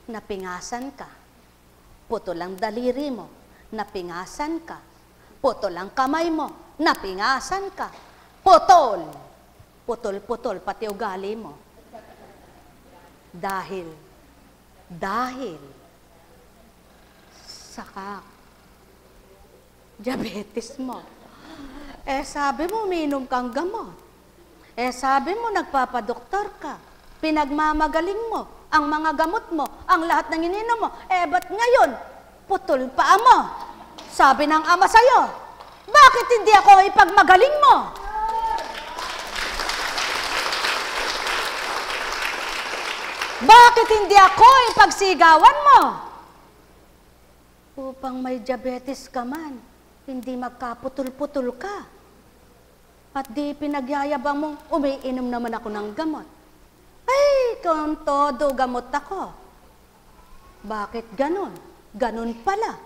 Speaker 2: napingasan ka. Putol ang daliri mo, napingasan ka. Putol ang kamay mo, napingasan ka. Putol. Putol, pati ugali mo. Dahil sa diabetes mo. Sabi mo, uminom kang gamot. Sabi mo, nagpapadoktor ka. Pinagmamagaling mo ang mga gamot mo, ang lahat ng ininom mo. Ba't ngayon, putol paa mo? Sabi ng ama sa'yo, bakit hindi ako ipagmagaling mo? Bakit hindi ako ipagsigawan mo? Upang may diabetes ka man, hindi magkaputol-putol ka. At di pinagyayabang mong umiinom naman ako ng gamot. Ay, kung todo gamot ako. Bakit ganon? Ganon pala.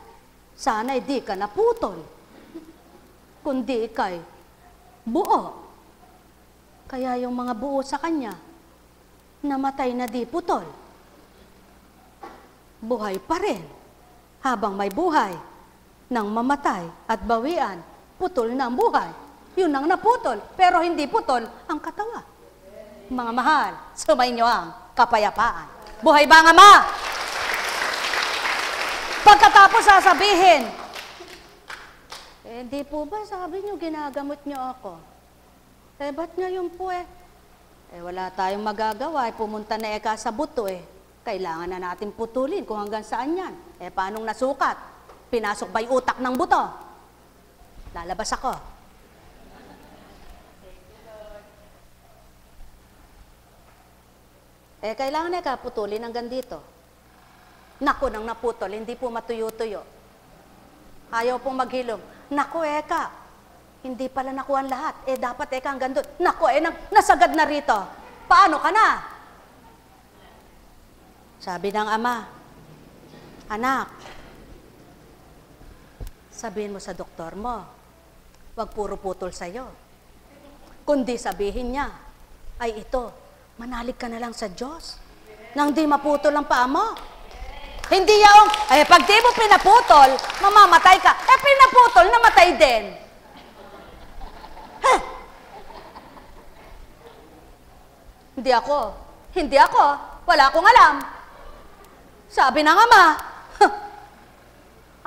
Speaker 2: Sana'y di ka naputol. Kundi ika'y buo. Kaya yung mga buo sa kanya, namatay na di putol. Buhay pa rin. Habang may buhay, nang mamatay at bawian, putol na ang buhay. Yun ang naputol, pero hindi putol ang katawan. Mga mahal, sumainyo ang kapayapaan. Buhay ba nga ma? Pagkatapos sasabihin, di po ba sabi nyo ginagamot nyo ako? Ba't ngayon po wala tayong magagawa, pumunta na sa buto Kailangan na natin putulin kung hanggang saan yan. Paanong nasukat? Pinasok ba yung utak ng buto? Lalabas ako. Kailangan na putulin hanggang dito. Naku, nang naputol, hindi po matuyo-tuyo. Ayaw pong maghilom. Naku, hindi pala nakuha ang lahat. Dapat hanggang doon. Naku, nasagad na rito. Paano ka na? Sabi ng ama, anak, sabihin mo sa doktor mo, wag puro putol sa'yo. Kundi sabihin niya, ay ito, manalig ka na lang sa Diyos. Nang di maputol ang paa mo. Hindi yung, pag di mo pinaputol, mamamatay ka. Pinaputol, namatay din. Hindi ako, wala akong alam. Sabi ng ama,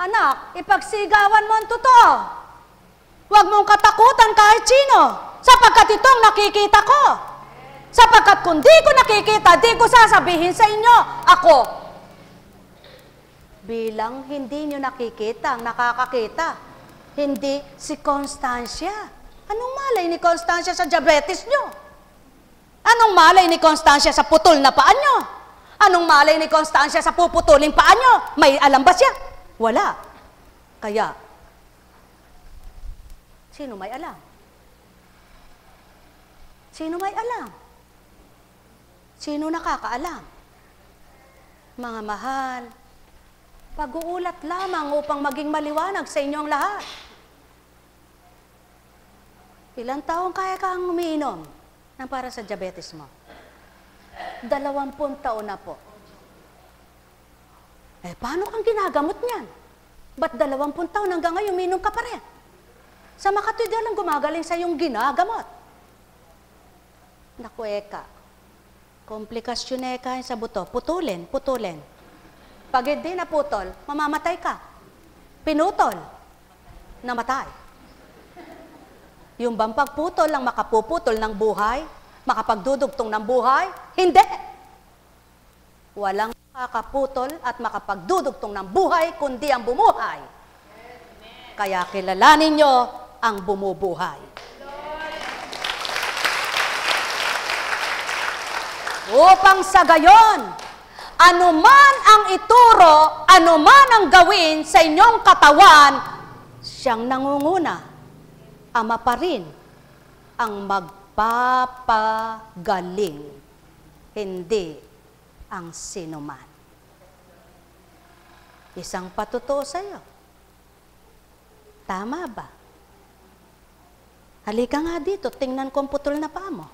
Speaker 2: anak, ipagsigawan mo ang totoo. Huwag mong katakutan kahit sino, sapagkat itong nakikita ko. Sapagkat kung di ko nakikita, di ko sasabihin sa inyo, ako. Bilang hindi nyo nakikita, ang nakakakita, hindi si Constancia. Anong malay ni Constancia sa diabetes nyo? Anong malay ni Constancia sa putol na paa nyo? Anong malay ni Constancia sa puputuling paa nyo? May alam ba siya? Wala. Kaya, sino may alam? Sino may alam? Sino nakakaalam? Mga mahal, pag-uulat lamang upang maging maliwanag sa inyong lahat. Ilang taong kaya kang umiinom ng para sa diabetes mo? 20 taon na po. Paano kang ginagamot niyan? Ba't 20 taon hanggang ngayon uminom ka pa rin? Sa makatwid lang gumagaling sa iyong ginagamot. Naku, eka. Komplikasyon eka sa buto. Putulin. Pag hindi naputol, mamamatay ka. Pinutol. Namatay. Yung bang pagputol lang makapuputol ng buhay, makapagdudugtong ng buhay? Hindi. Walang makakaputol at makapagdudugtong ng buhay, kundi ang bumuhay. Kaya kilalanin nyo ang bumubuhay. Upang sa gayon, anuman ang ituro, anuman ang gawin sa inyong katawan, siyang nangunguna. Ama pa rin ang magpapagaling, hindi ang sinuman. Isang patutuo sa iyo. Tama ba? Halika nga dito, tingnan ko ang putol na paa mo.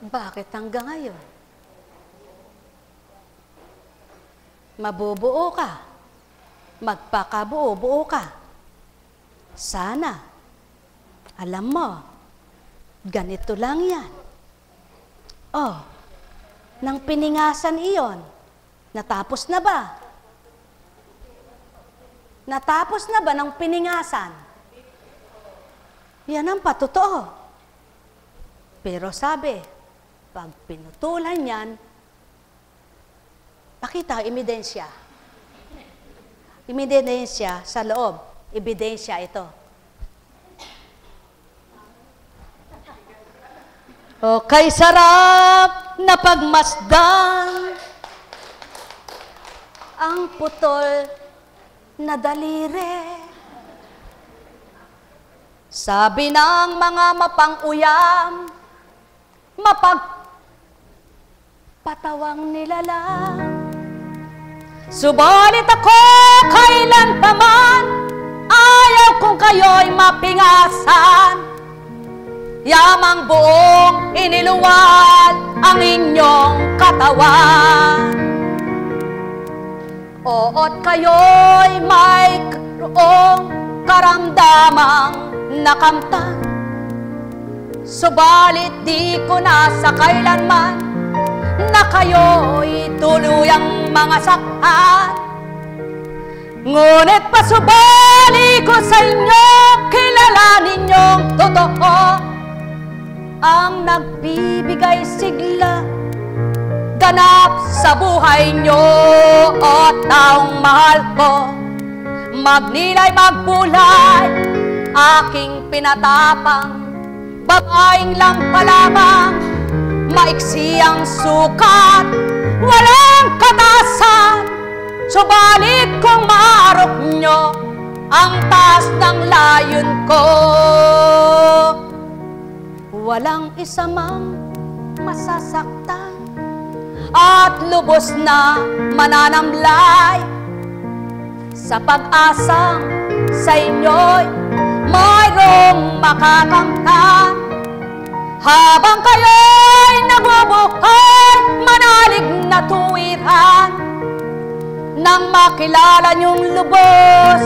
Speaker 2: Bakit hanggang ngayon? Mabubuo ka. Magpakabuo-buo ka. Sana, alam mo, ganito lang yan. Oh, nang piningasan iyon, natapos na ba? Natapos na ba ng piningasan? Yan ang patotoo. Pero sabi, pag pinutulan yan, pakita, ebidensya. Ebidensya sa loob. Ebidensya ito. O kay sarap na pagmasdan ang putol na daliri. Sabi ng mga mapang-uyam, mapagpatawang nilalang. Subalit ako kailan paman, ayaw kung kayo'y mapingasan. Yamang buong iniluwal ang inyong katawan. Oot kayo'y mayroong karamdamang nakamtan. Subalit di ko na sa kailanman na kayo'y tuluyang mga saktan. Ngunit pasubali ko sa inyo, kilalanin niyong totoo ang nagbibigay sigla ganap sa buhay niyo. O taong mahal ko, magnilay magbulay, aking pinatapang babaeng lang palamang, maiksi ang sukat, walang katasan. Subalit kung maarok nyo ang taas ng layon ko, walang isa mang masasaktan at lubos na mananamlay sa pag-asang sa inyo'y mayroong makakamtan. Habang kayo'y nabubuhay, manalig na tuwiran, nang makilala niyong lubos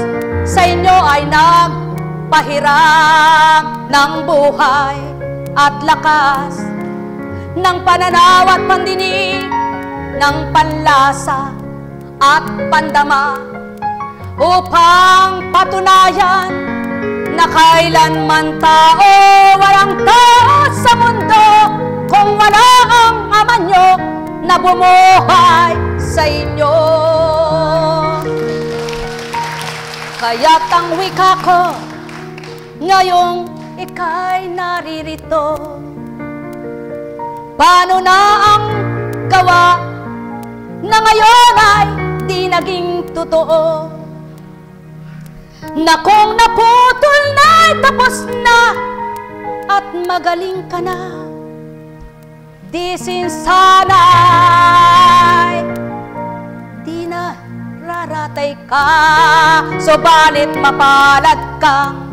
Speaker 2: sa inyo ay nagpahiram ng buhay at lakas, ng pananaw at pandinig, ng panlasa at pandama, upang patunayan na kailanman tao, walang tao sa mundo kung wala ang ama nyo na bumuhay sa inyo. Kaya't ang wika ko ngayong ika'y naririto, paano na ang gawa na ngayon ay di naging totoo, na kung naputol na'y tapos na at magaling ka na, di sinsana'y di na raratay ka. Subalit mapalad kang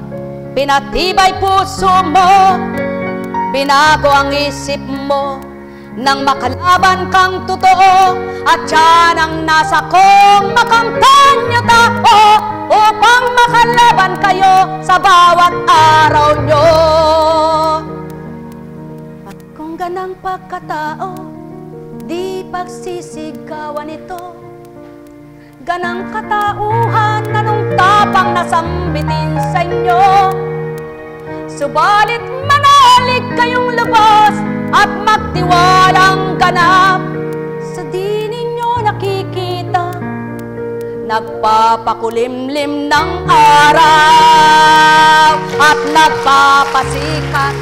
Speaker 2: pinatibay puso mo, binago ang isip mo, nang makalaban kang totoo, at yan ang nasa kong makamtan niyo tao, upang makalaban kayo sa bawat araw nyo. At kung ganang pagkatao, di pagsisigawan ito, ganang katauhan na nung tapang nasambitin sa inyo. Subalit manalig kayong lubos at magtiwalang ganap sa di ninyo nakikita, nagpapakulimlim ng araw at nagpapasikat,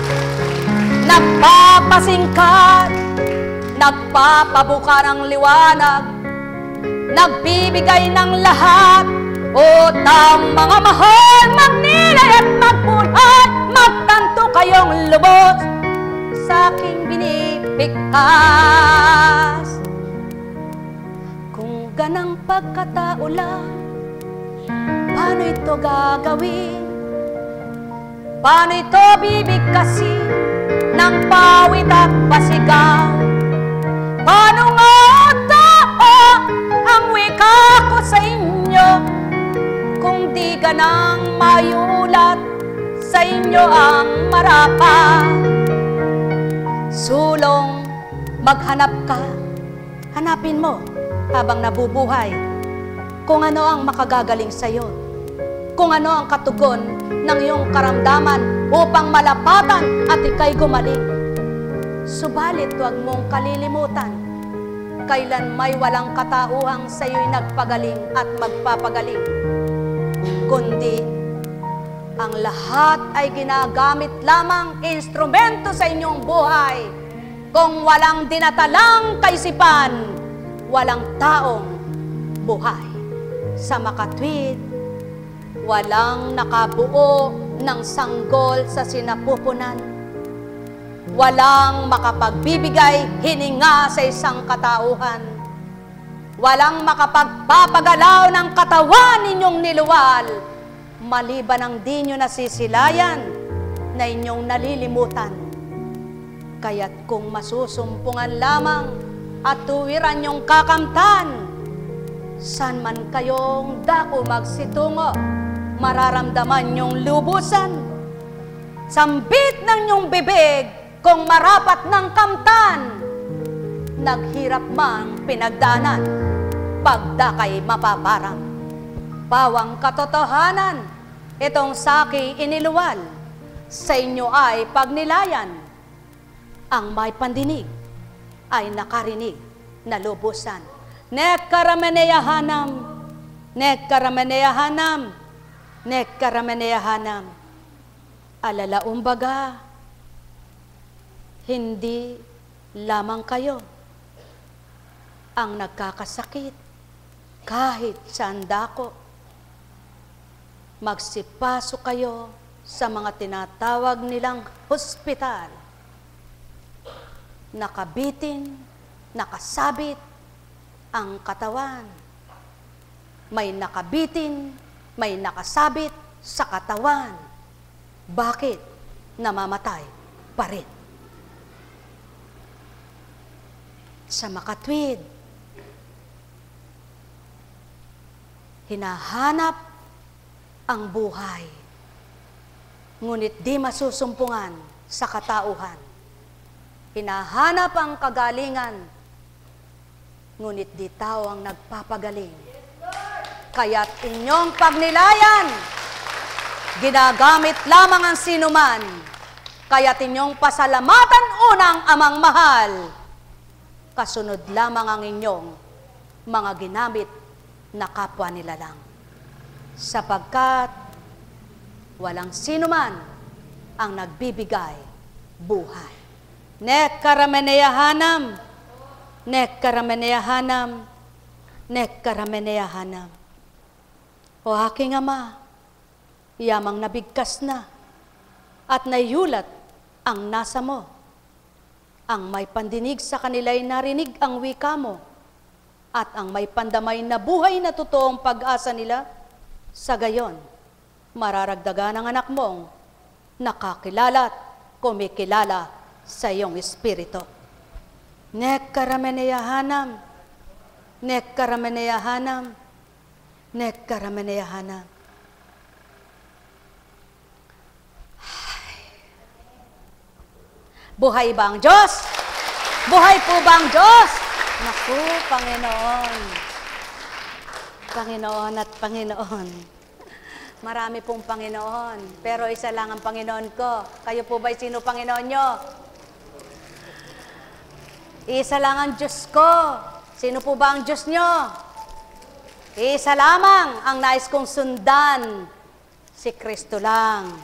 Speaker 2: nagpapasingkat, nagpapabuka ng liwanag, nagbibigay ng lahat. O tang mga mahal, magnilay at magbuhay, magtanto kayong lubos sa aking binibigkas. Kung ganang pagkatao lang, paano ito gagawin? Paano ito bibigkasin ng pawit at pasigaw? Paano nga tao ang wika ko sa inyo, kung di ganang mayulat sa inyo ang marapa? Sulong, maghanap ka, hanapin mo habang nabubuhay kung ano ang makagagaling sa iyo, kung ano ang katugon ng iyong karamdaman upang malapatan at ika'y gumaling. Subalit huwag mong kalilimutan, kailan may walang katauhang sa iyo'y nagpagaling at magpapagaling, kundi ang lahat ay ginagamit lamang instrumento sa inyong buhay. Kung walang dinatalang kaisipan, walang taong buhay. Sa makatwid, walang nakabuo ng sanggol sa sinapupunan. Walang makapagbibigay hininga sa isang katauhan. Walang makapagpapagalaw ng katawan ninyong niluwal, maliban ang di nyo nasisilayan na inyong nalilimutan. Kaya't kung masusumpungan lamang at tuwiran nyong kakamtan, saan man kayong dako magsitungo, mararamdaman nyong lubusan. Sambit ng nyong bibig kung marapat ng kamtan, naghirap mang pinagdaanan, pagdakay mapaparang. Pawang katotohanan, itong saki iniluwal, sa inyo ay pagnilayan. Ang may pandinig ay nakarinig na lubusan. Nekkarameneyahanam, nekkarameneyahanam, nekkarameneyahanam. Alalaumbaga, hindi lamang kayo ang nagkakasakit kahit saan dako. Magsipasok kayo sa mga tinatawag nilang hospital. Nakabitin, nakasabit ang katawan. May nakabitin, may nakasabit sa katawan. Bakit namamatay pa rin? Sa makatwid, hinahanap ang buhay, ngunit di masusumpungan sa katauhan. Hinahanap ang kagalingan, ngunit di tao ang nagpapagaling. Kaya't inyong pagnilayan, ginagamit lamang ang sinuman. Kaya't inyong pasalamatan unang amang mahal. Kasunod lamang ang inyong mga ginamit na kapwa nila lang. Sapagkat walang sinuman ang nagbibigay buhay. Nekkarameneyahanam, nekkarameneyahanam, nekkarameneyahanam. O aking Ama, yamang nabigkas na at nayulat ang nasa mo. Ang may pandinig sa kanila'y narinig ang wika mo, at ang may pandamay na buhay na totoong pag-asa nila, sa gayon, mararagdagan ang anak mong nakakilala at kumikilala sa iyong espiritu. Nekkarameneyahanam, nekkarameneyahanam, nekkarameneyahanam. Buhay ba ang Diyos? Buhay po ba ang Diyos? Naku, Panginoon. Panginoon at Panginoon. Marami pong Panginoon, pero isa lang ang Panginoon ko. Kayo po ba sino Panginoon nyo? Isa lang ang Diyos ko. Sino po ba ang Diyos nyo? Isa lamang ang nais kong sundan, si Kristo lang.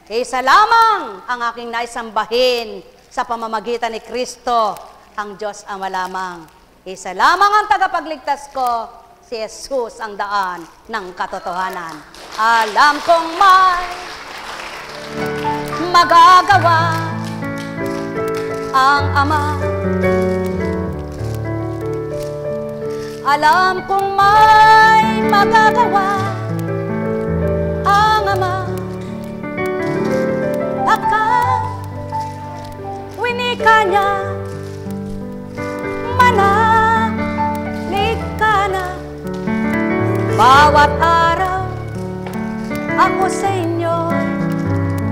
Speaker 2: Isa lamang ang aking nais sambahin sa pamamagitan ni Kristo, ang Diyos Ama lamang. Isa lamang ang tagapagligtas ko, si Jesus ang daan ng katotohanan. Alam kong may magagawa ang Ama. Alam kong may magagawa ang Ama. Pagkat winika niya, manalig ka na. Bawat araw ako sa inyo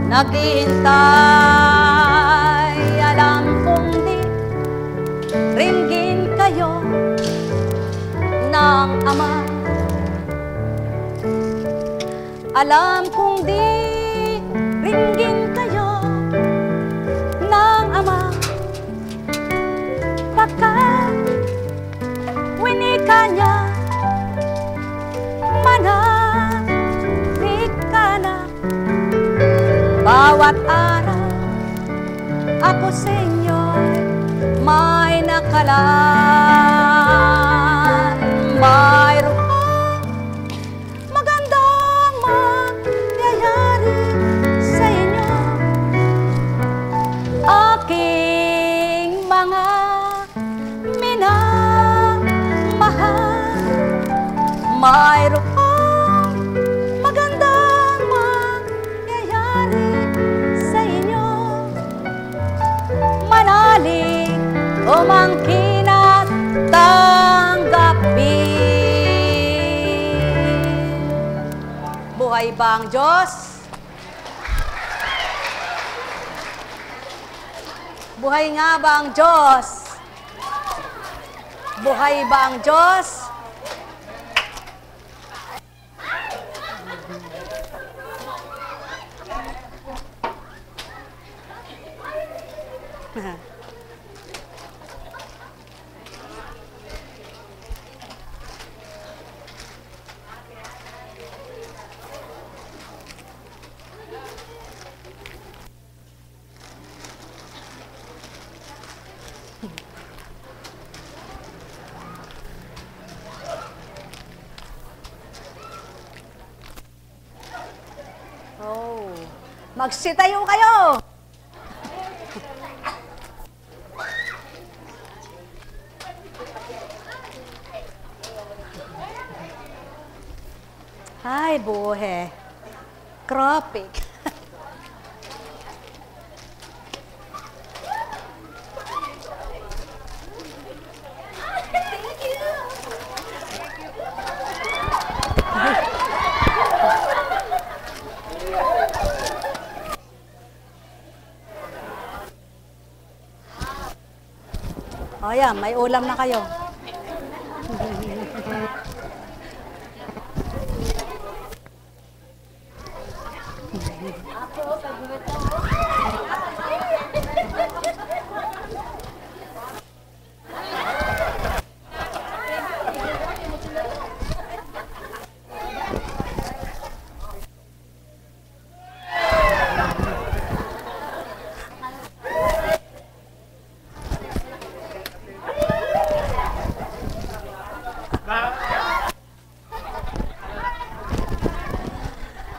Speaker 2: naghihintay. Alam kong di ringgin kayo ng Ama. Alam kong di ringgin kayo ng Ama. Pagkat winika niya, manalig ka na. Bawat araw ako sa inyo may nakalaan. Mayroong magandang mangyayari sa inyo. Aking mga minamahal, mayroong magandang mangyayari sa inyo. Manalig umangkin at tanggapin. Buhay ba ang Diyos? Buhay nga ba ang Diyos? Buhay ba ang Diyos? Magsitayo kayo! Ay, buhe. Kropik. O yan, may ulam na kayo.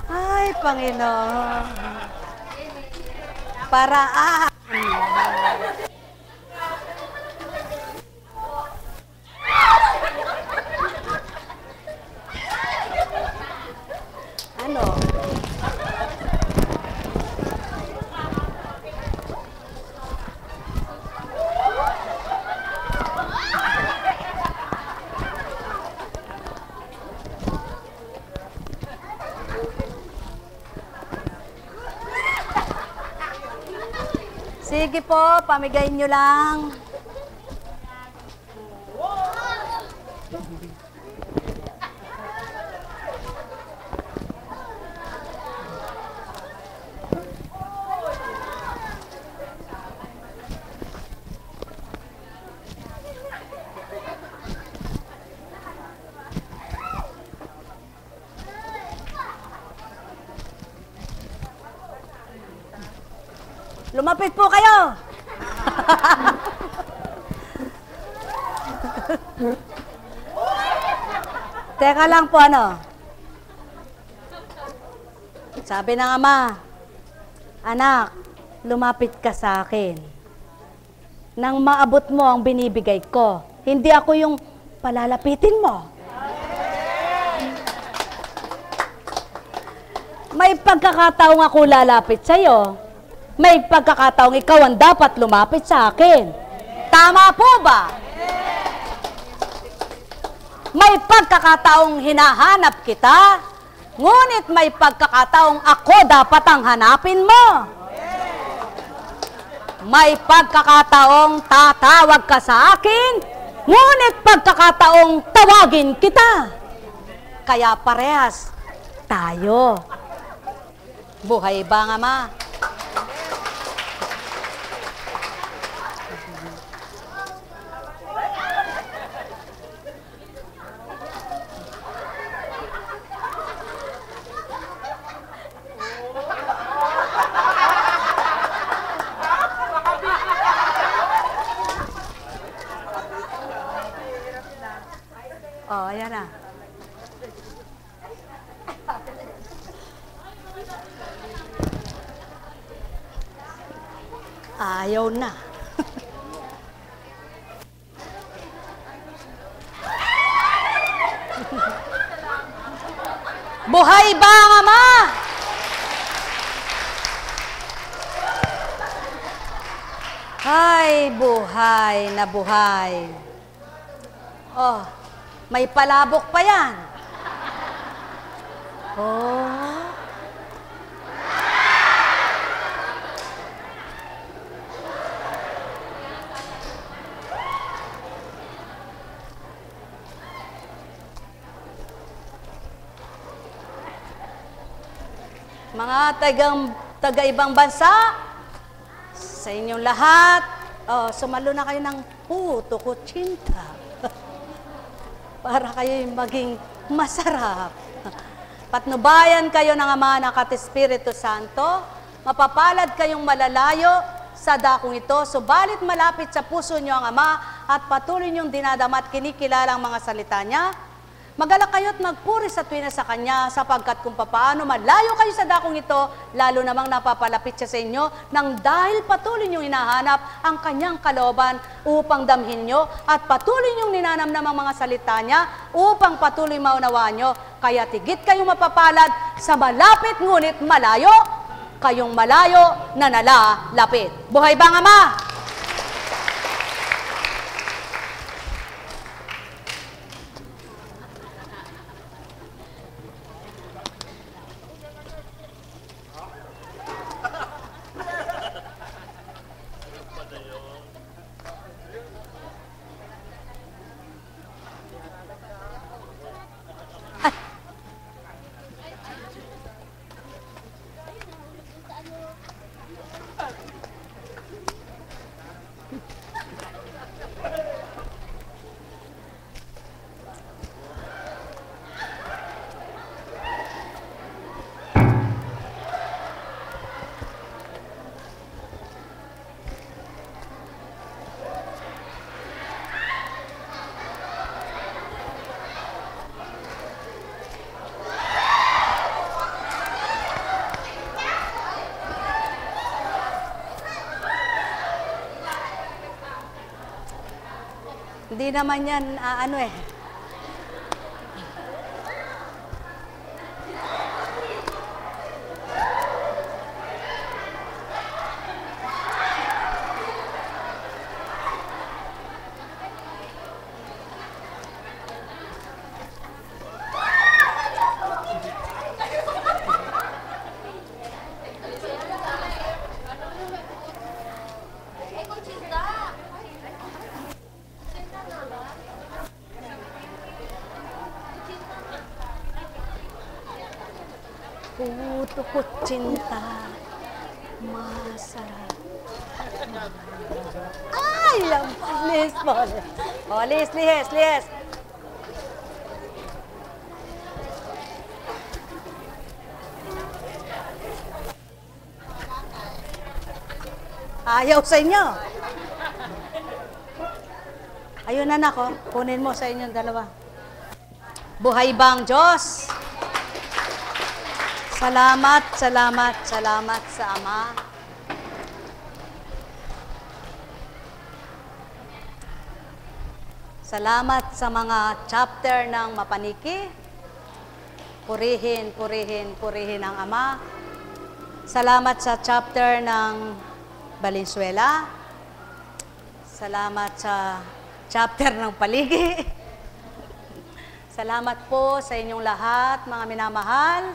Speaker 2: Ay, Panginoon. Paraan. Ano? Sige po, pamigay nyo lang. Lumapit po kayo. Teka lang po ano. Sabi ng ama, anak, lumapit ka sa akin. Nang maabot mo ang binibigay ko. Hindi ako yung palalapitin mo. May pagkakataong ako lalapit sa'yo. May pagkakataong ikaw ang dapat lumapit sa akin. Tama po ba? May pagkakataong hinahanap kita, ngunit may pagkakataong ako dapat ang hanapin mo. May pagkakataong tatawag ka sa akin, ngunit pagkakataong tawagin kita. Kaya parehas tayo. Buhay ba nga ma? Oh, ayan na. Ayaw na. Buhay ba ang ama? Ay, buhay na buhay. Oh, may palabok pa yan. Oh. Mga taga-ibang bansa, sa inyong lahat, sumalo na kayo ng puto kutsinta. Para kayo maging masarap. Patnubayan kayo ng Ama, ng Kat Espiritu Santo, mapapalad kayong malalayo sa dakong ito, subalit malapit sa puso niyo ang Ama at patuloy niyong dinadama at kinikilala ang mga salita niya. Magalak kayo at magpuri sa tuwina sa Kanya, sapagkat kung papaano malayo kayo sa dakong ito, lalo namang napapalapit siya sa inyo, nang dahil patuloy niyong hinahanap ang Kanyang kalooban upang damhin niyo, at patuloy niyong ninanamnam ang mga salita niya upang patuloy maunawaan niyo. Kaya tigit kayong mapapalad sa malapit ngunit malayo, kayong malayo na nalalapit. Buhay ba ang Ama? Hindi naman yan, puto ko cinta, masarap. Ay, lis po. O, lis. Ayaw sa inyo. Ayun anak ko, kunin mo sa inyong dalawa. Buhay bang Diyos? Salamat sa Ama. Salamat sa mga chapter ng Mapaniki. Purihin ang Ama. Salamat sa chapter ng Valenzuela. Salamat sa chapter ng Paligi. Salamat po sa inyong lahat, mga minamahal,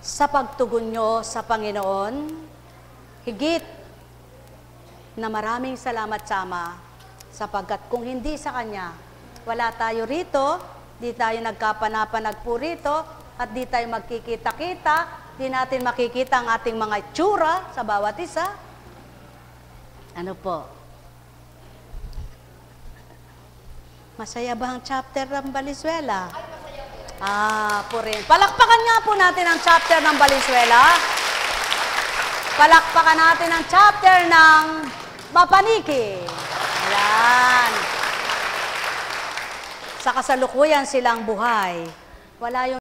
Speaker 2: sa pagtugon nyo sa Panginoon. Higit na maraming salamat sa Ama, sapagkat kung hindi sa Kanya, wala tayo rito, di tayo nagkapanapanag po rito, at di tayo magkikita-kita, di natin makikita ang ating mga itsura sa bawat isa. Ano po? Masaya ba ang chapter ng Valenzuela? Purin. Palakpakan nga po natin ang chapter ng Valenzuela. Palakpakan natin ang chapter ng Mapaniki. Ayan. Sa kasalukuyan silang buhay. Wala yung